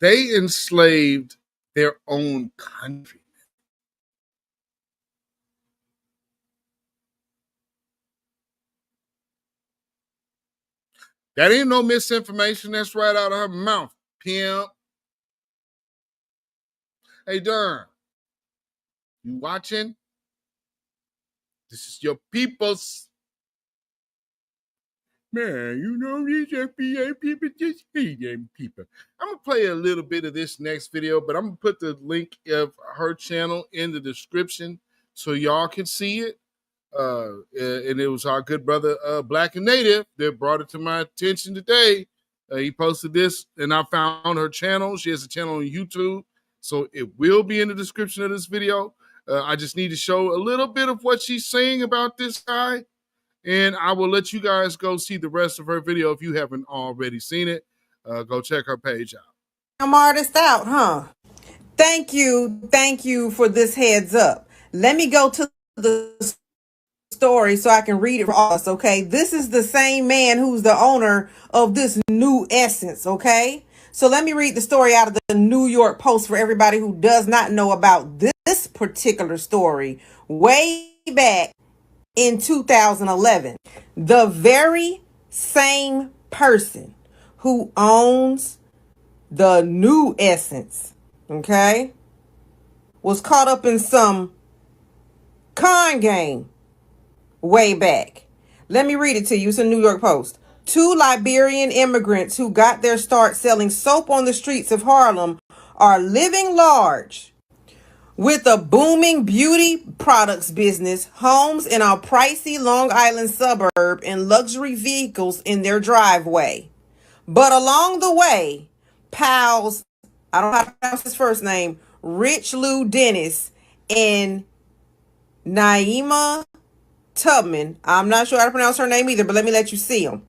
They enslaved their own countrymen. That ain't no misinformation. That's right out of her mouth, pimp. Hey, Durham, you watching? This is your people's. Man, these FBA people just hate them people. I'm going to play a little bit of this next video, but I'm going to put the link of her channel in the description so y'all can see it. And it was our good brother, Black and Native, that brought it to my attention today. He posted this, and I found her channel. She has a channel on YouTube, so it will be in the description of this video. I just need to show a little bit of what she's saying about this guy, and I will let you guys go see the rest of her video if you haven't already seen it. Go check her page out. I'm artist out, huh? Thank you for this heads up. Let me go to the story so I can read it for us, okay? This is the same man who's the owner of this new essence, okay? So let me read the story out of the New York Post for everybody who does not know about this particular story. Way back in 2011, the very same person who owns the new essence, okay, was caught up in some con game way back. Let me read it to you. It's a New York Post. 2 Liberian immigrants who got their start selling soap on the streets of Harlem are living large with a booming beauty products business, homes in a pricey Long Island suburb, and luxury vehicles in their driveway. But along the way, pals, I don't know how to pronounce his first name, Rich Lou Dennis and Naima Tubman, I'm not sure how to pronounce her name either, but let me let you see them.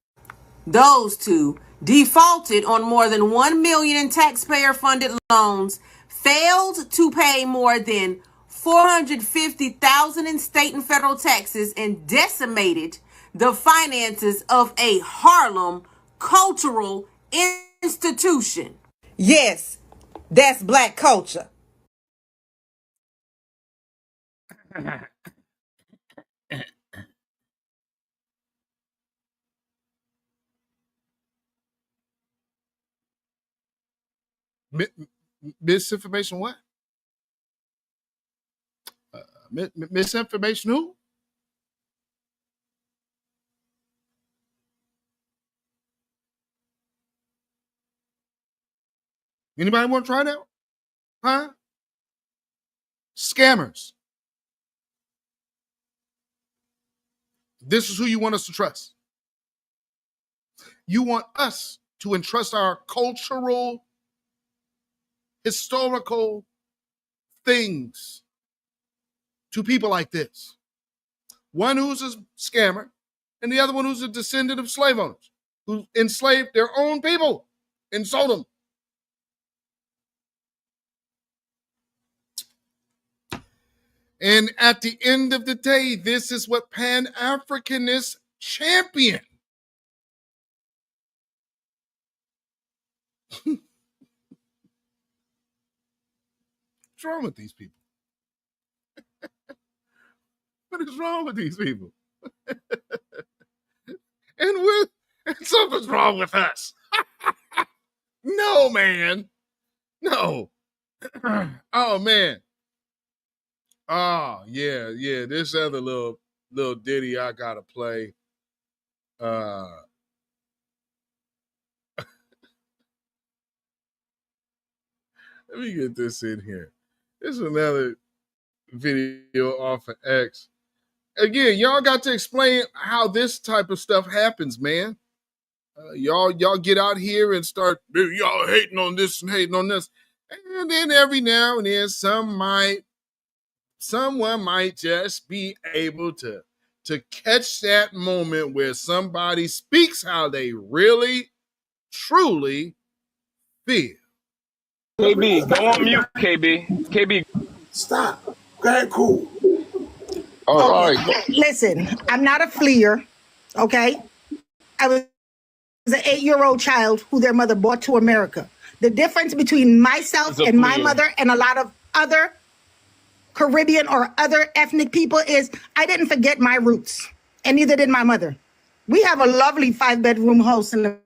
Those two defaulted on more than $1 million in taxpayer-funded loans, failed to pay more than $450,000 in state and federal taxes, and decimated the finances of a Harlem cultural institution. Yes, that's black culture. Misinformation what? Misinformation who? Anybody want to try that? Huh? Scammers. This is who you want us to trust. You want us to entrust our cultural, historical things to people like this. One who's a scammer and the other one who's a descendant of slave owners who enslaved their own people and sold them. And at the end of the day, this is what pan-Africanists champion. What's wrong with these people? What is wrong with these people? and something's wrong with us. No, man. No. Oh, man. Oh, yeah. This other little ditty I gotta play. Let me get this in here. This is another video off of X. Again, y'all got to explain how this type of stuff happens, man. Y'all get out here and start, y'all hating on this and hating on this. And then every now and then someone might just be able to catch that moment where somebody speaks how they really, truly feel. KB, go on mute, KB. Stop. Go ahead, cool. All right. Listen, I'm not a fleer, okay? I was an 8-year-old child who their mother brought to America. The difference between myself and my mother and a lot of other Caribbean or other ethnic people is I didn't forget my roots, and neither did my mother. We have a lovely 5-bedroom house in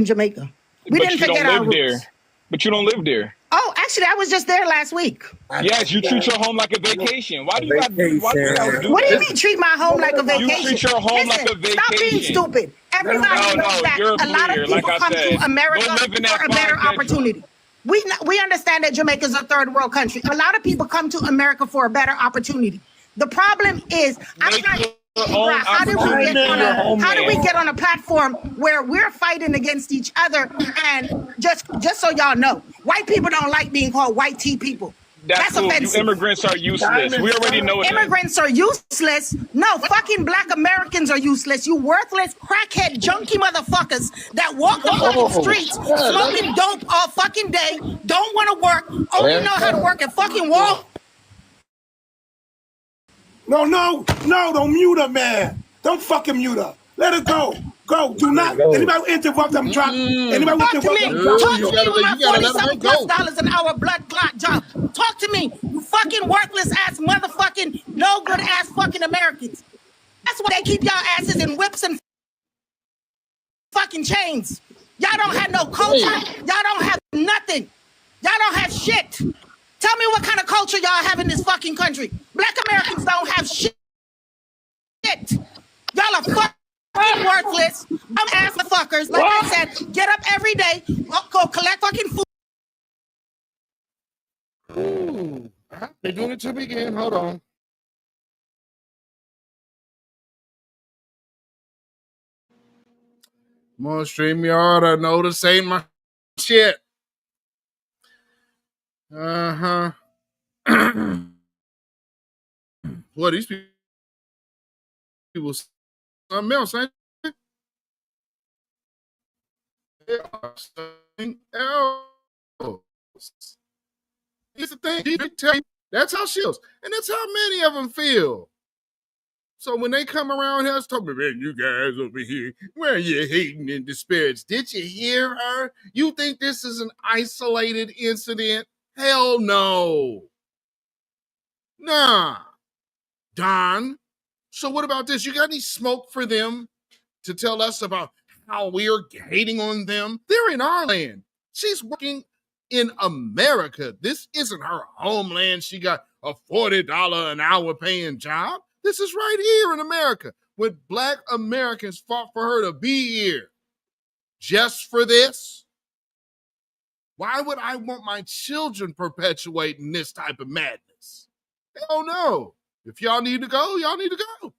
Jamaica. We didn't forget our roots. But you don't live there. Oh, actually, I was just there last week. Yes, you treat your home like a vacation. Why do you guys do What do you mean treat my home like a vacation? You treat your home like a vacation. Stop being stupid. Everybody knows that a lot of people come to America for a better opportunity. We understand that Jamaica is a third world country. A lot of people come to America for a better opportunity. The problem is, I'm trying to figure out how do we get on a platform where we're fighting against each other? And just so y'all know, white people don't like being called white tea people. That's cool. Offensive. You immigrants are useless. We already know it. Immigrants are useless. No, fucking black Americans are useless. You worthless, crackhead, junkie motherfuckers that walk the fucking streets, smoking dope all fucking day, don't want to work, only know how to work at fucking Wall. No, don't mute her, man. Don't fucking mute her. Let her go. Go. Do not. Anybody interrupt them, drop. Anybody Talk to me. Talk to me with my $47+ an hour blood clot job. Talk to me. You fucking worthless ass motherfucking no good ass fucking Americans. That's why they keep y'all asses in whips and fucking chains. Y'all don't have no culture. Y'all don't have nothing. Y'all don't have shit. Tell me what kind of culture y'all have in this fucking country. Black Americans don't have shit. Y'all are fucking worthless. I'm ass fuckers. Like I said, get up every day, go collect fucking food. Ooh, they're doing it to me again. Hold on. Come on, StreamYard. I know this ain't my shit. Uh-huh. Boy, these people something else, ain't they? They are something else. Here's the thing, they tell you, that's how she feels. And that's how many of them feel. So when they come around here, talking about, man, you guys over here, where are you hating and disparage? Did you hear her? You think this is an isolated incident? Hell no. Nah. Don, so what about this? You got any smoke for them to tell us about how we're hating on them? They're in our land. She's working in America. This isn't her homeland. She got a $40 an hour paying job. This is right here in America, when Black Americans fought for her to be here. Just for this? Why would I want my children perpetuating this type of madness? Hell no. If y'all need to go, y'all need to go.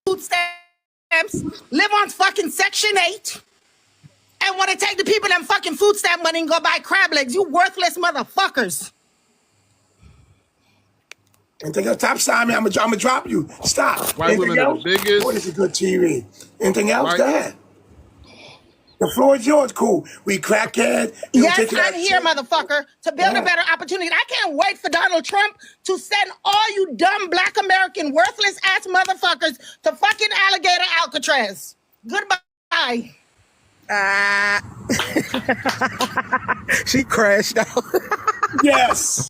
Food stamps, live on fucking Section 8, and want to take the people them fucking food stamp money and go buy crab legs. You worthless motherfuckers. Anything else? Stop signing me. I'm gonna drop you. Stop. White Anything women else? are the biggest. What is a good TV? Anything else? Go ahead. The floor is yours, cool. We crackhead. Yes, I'm here, motherfucker, to build a better opportunity. I can't wait for Donald Trump to send all you dumb Black American worthless ass motherfuckers to fucking alligator Alcatraz. Goodbye. She crashed out. Yes.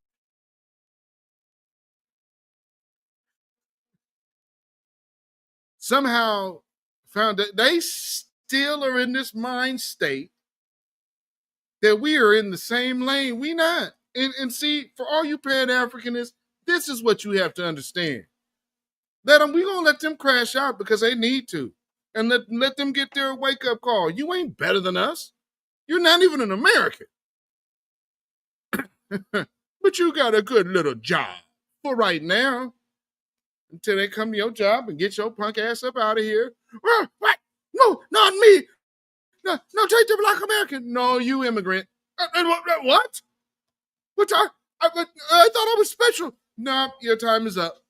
Somehow found that they still are in this mind state that we are in the same lane. We not. And see, for all you pan-Africanists, this is what you have to understand. We're going to let them crash out because they need to. And let them get their wake-up call. You ain't better than us. You're not even an American. But you got a good little job for right now. Until they come to your job and get your punk ass up out of here. What? No, not me. No, take the Black American. No, you immigrant. What? What? I thought I was special. No, your time is up.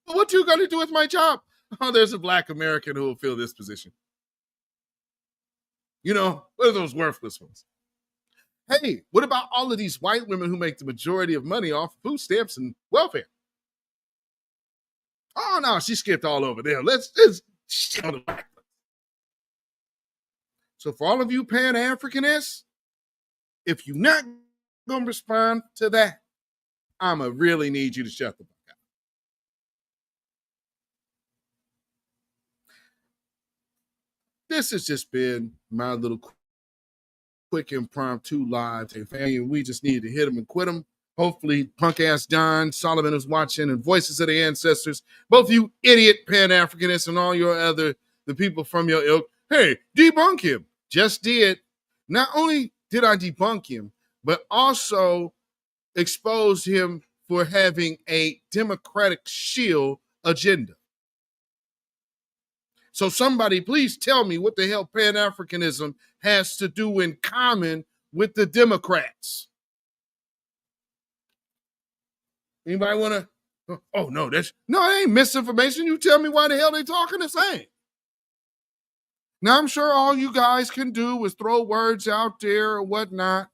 What you got to do with my job? Oh, there's a Black American who will fill this position. You know, what are those worthless ones? Hey, what about all of these white women who make the majority of money off food stamps and welfare? Oh, no, she skipped all over there. Let's shit on the black ones. So for all of you pan-Africanists, if you're not going to respond to that, I'm going to really need you to shut the fuck up. This has just been my little quick impromptu live. We just needed to hit them and quit them. Hopefully, punk ass Don Solomon is watching, and Voices of the Ancestors. Both you idiot pan-Africanists and all the people from your ilk. Hey, debunk him. Just did. Not only did I debunk him, but also expose him for having a Democratic shield agenda. So somebody please tell me what the hell pan-Africanism has to do in common with the Democrats. Anybody want to? Oh, no, it ain't misinformation. You tell me why the hell they talking the same. Now, I'm sure all you guys can do is throw words out there or whatnot.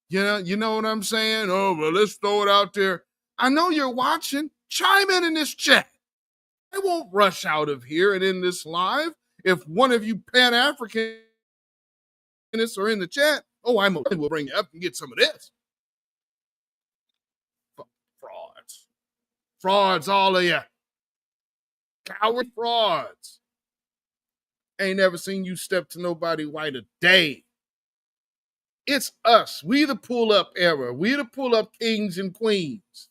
You know what I'm saying? Oh, well, let's throw it out there. I know you're watching. Chime in this chat. I won't rush out of here and in this live. If one of you pan-Africanists are in the chat, we'll bring you up and get some of this. Frauds, all of you. Coward frauds. Ain't never seen you step to nobody white a day. It's us. We the pull-up era. We the pull-up kings and queens.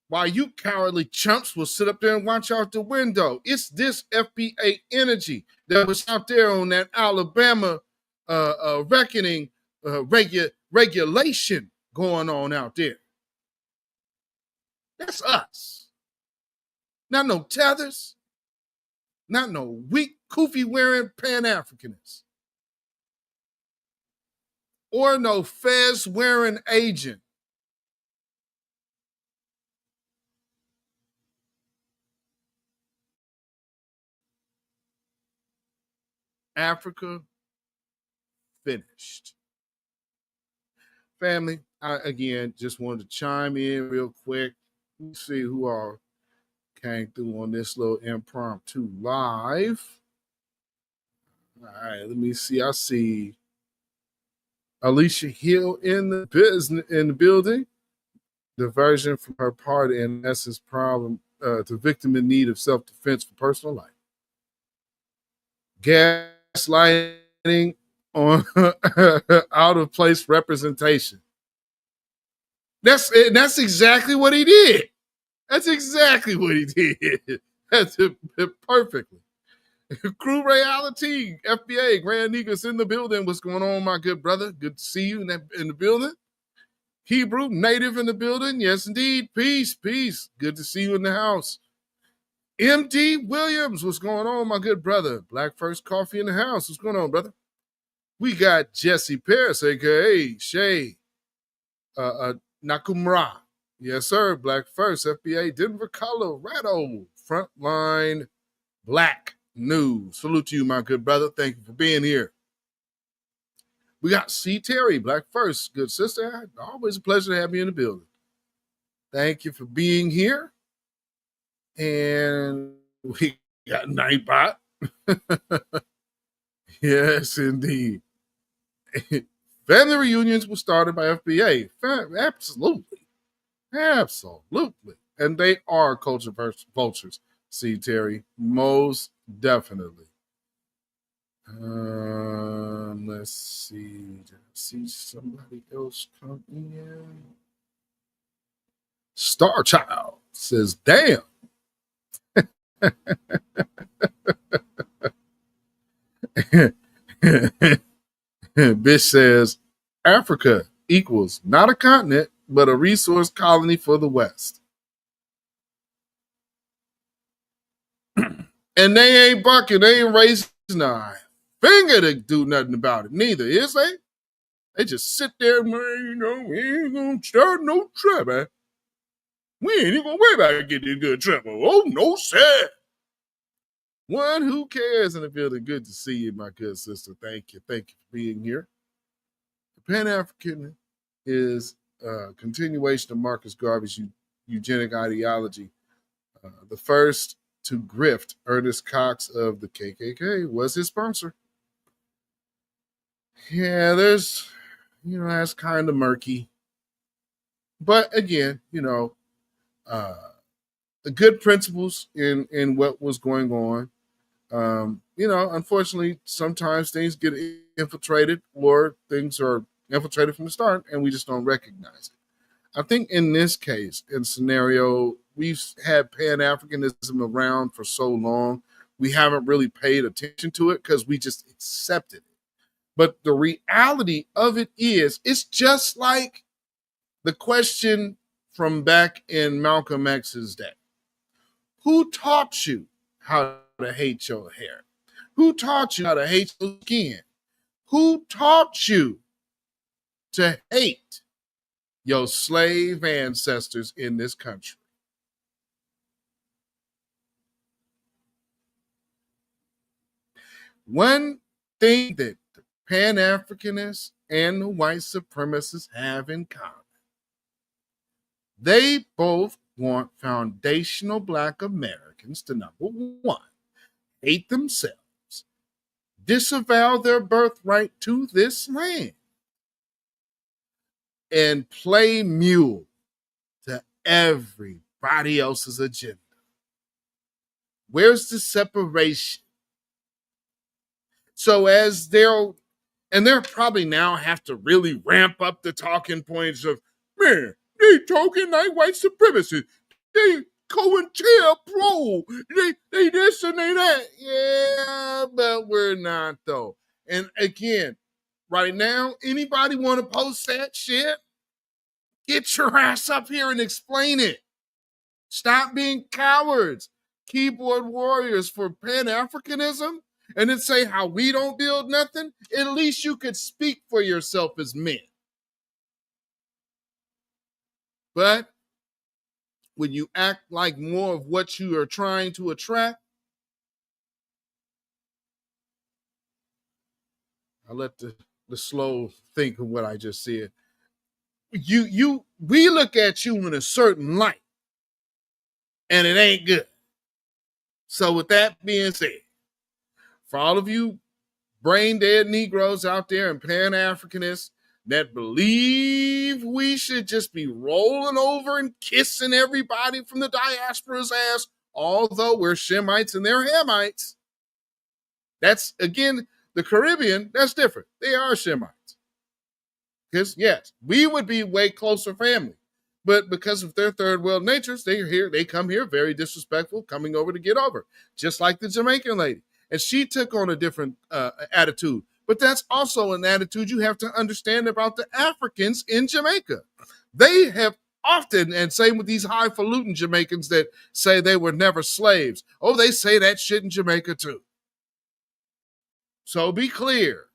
While you cowardly chumps will sit up there and watch out the window. It's this FBA energy that was out there on that Alabama reckoning regulation going on out there. That's us. Not no tethers. Not no weak, koofy wearing pan-Africanists. Or no fez wearing agent. Africa finished. family, I again just wanted to chime in real quick. Let's see who all came through on this little impromptu live. All right, let me see. I see Alicia Hill in the building. Diversion from her part in essence problem to victim in need of self-defense for personal life. Gaslighting on out of place representation. That's exactly what he did. That's exactly what he did. That's it perfectly. Crew Reality, FBA, Grand Negus in the building. What's going on, my good brother? Good to see you in the building. Hebrew, native in the building. Yes, indeed. Peace, peace. Good to see you in the house. MD Williams, what's going on, my good brother? Black First Coffee in the house. What's going on, brother? We got Jesse Pierce, a.k.a. Shay Nakumra. Yes, sir. Black First, FBA, Denver, Colorado. Frontline Black News. Salute to you, my good brother. Thank you for being here. We got C. Terry, Black First. Good sister. Always a pleasure to have you in the building. Thank you for being here. And we got Nightbot. Yes, indeed. Family reunions were started by FBA. Absolutely. Absolutely. And they are culture vultures. See, Terry, most definitely. Let's see. Did I see somebody else come in? Star Child says, damn. Bish says, Africa equals not a continent, but a resource colony for the West. And they ain't bucking, they ain't raising a finger to do nothing about it, neither, is they? They just sit there and, we ain't gonna start no trouble. We ain't even gonna worry about getting in good trouble. Oh, no, sir. One who cares in the building. Good to see you, my good sister. Thank you. Thank you for being here. The Pan-African is a continuation of Marcus Garvey's eugenic ideology. The first to grift, Ernest Cox of the KKK, was his sponsor. Yeah, there's, that's kind of murky. But again, the good principles in what was going on. Unfortunately, sometimes things get infiltrated or things are infiltrated from the start and we just don't recognize it. I think in this case, in scenario, we've had Pan-Africanism around for so long, we haven't really paid attention to it because we just accepted it. But the reality of it is, it's just like the question from back in Malcolm X's day. Who taught you how to hate your hair? Who taught you how to hate your skin? Who taught you to hate your slave ancestors in this country? One thing that the Pan-Africanists and the white supremacists have in common, they both want foundational Black Americans to, number one, hate themselves, disavow their birthright to this land, and play mule to everybody else's agenda. Where's the separation? So as they'll probably now have to really ramp up the talking points of, man, they talking like white supremacists. They COINTELPRO. They this and they that. Yeah, but we're not though. And again, right now, anybody want to post that shit? Get your ass up here and explain it. Stop being cowards, keyboard warriors for Pan-Africanism, and then say how we don't build nothing. At least you could speak for yourself as men. But when you act like more of what you are trying to attract, I'll let the slow think of what I just said. we look at you in a certain light, and it ain't good. So with that being said, for all of you brain dead Negroes out there and pan-Africanists that believe we should just be rolling over and kissing everybody from the diaspora's ass, although we're Shemites and they're Hamites. That's, again, the Caribbean, that's different. They are Shemites. Because, yes, we would be way closer family. But because of their third world natures, they come here very disrespectful, coming over to get over, just like the Jamaican lady. And she took on a different attitude. But that's also an attitude you have to understand about the Africans in Jamaica. They have often, and same with these highfalutin Jamaicans that say they were never slaves. Oh, they say that shit in Jamaica too. So be clear.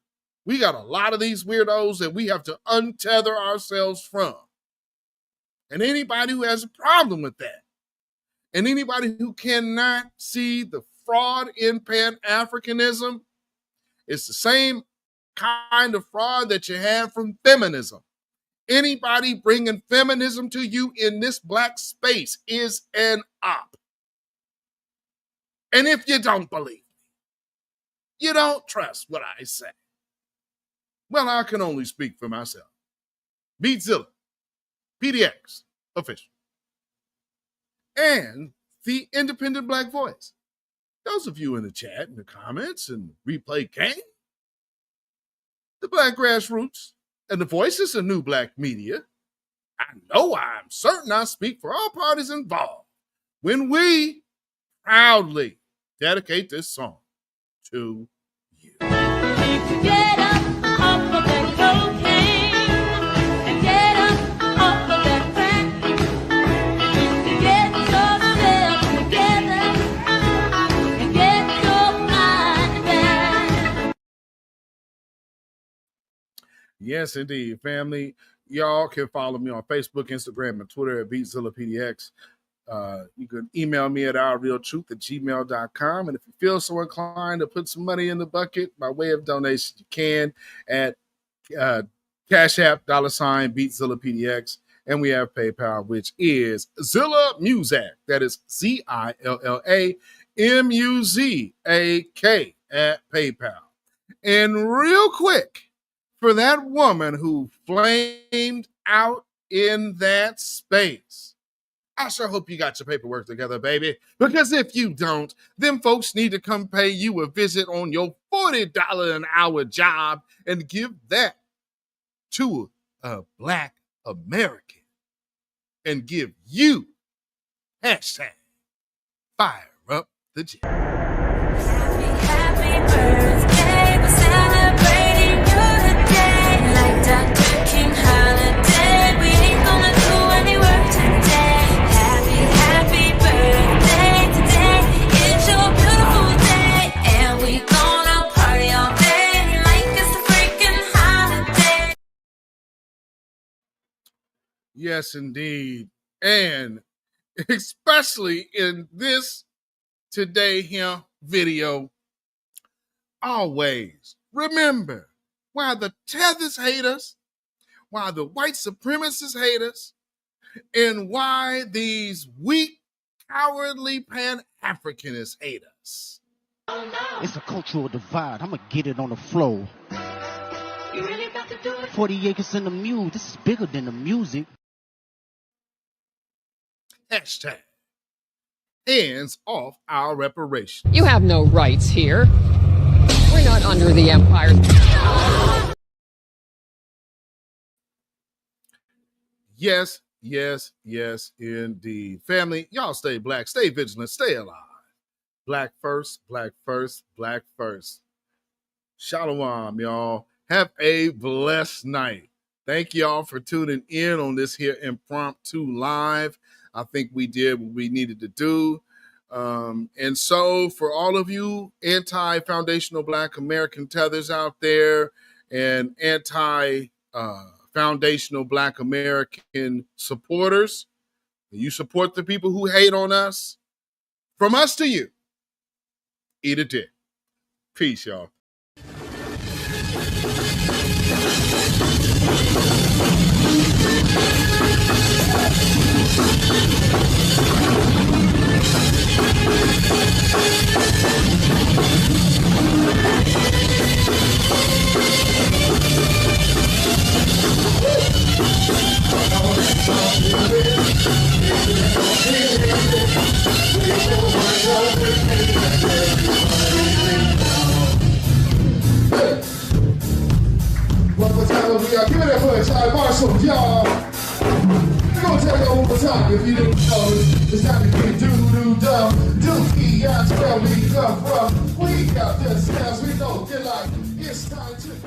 We got a lot of these weirdos that we have to untether ourselves from. And anybody who has a problem with that, and anybody who cannot see the fraud in Pan-Africanism, it's the same kind of fraud that you have from feminism. Anybody bringing feminism to you in this black space is an op. And if you don't believe me, you don't trust what I say, well, I can only speak for myself. beatzillapdx official. And the independent black voice. Those of you in the chat, in the comments, and replay game, the black grassroots, and the voices of new black media, I know I'm certain I speak for all parties involved when we proudly dedicate this song to you. Get up off of that cocaine and get up off of that crack. Get yourself together and get your mind back. Yes, indeed, family. Y'all can follow me on Facebook, Instagram, and Twitter at beatzillapdx. You can email me at ourrealtruth@gmail.com. And if you feel so inclined to put some money in the bucket by way of donation, you can at CashApp, $beatzillapdx. And we have PayPal, which is Zilla Muzak. That is ZILLAMUZAK at PayPal. And real quick, for that woman who flamed out in that space, I sure hope you got your paperwork together, baby. Because if you don't, them folks need to come pay you a visit on your $40 an hour job and give that to a black American and give you hashtag fire up the jam. Happy birthday, we're celebrating you today. Like Dr. King holiday, we ain't gonna do any work today. Happy birthday today. It's your beautiful day, and we gonna party all day like it's a freaking holiday. Yes, indeed. And especially in this today here video, always remember why the tethers hate us, why the white supremacists hate us, and why these weak, cowardly Pan-Africanists hate us. It's a cultural divide. I'm going to get it on the floor. You really about to do it? 40 acres in the mule. This is bigger than the music. Hashtag hands off our reparations. You have no rights here. We're not under the empire. Yes, yes, yes, indeed. Family, y'all stay black, stay vigilant, stay alive. Black first, black first, black first. Shalom, y'all. Have a blessed night. Thank y'all for tuning in on this here Impromptu Live. I think we did what we needed to do. And so for all of you anti-foundational black American tethers out there and anti-foundational black American supporters, you support the people who hate on us, from us to you, eat a dick. Peace, y'all. One more time over here. Give it up for Charlie Marshall, y'all. I'm gonna tell you one more time if you didn't know. It's time to get doo-doo-dum. Dookie, I 12 we come from. We got the sounds we know. They're like, it's time to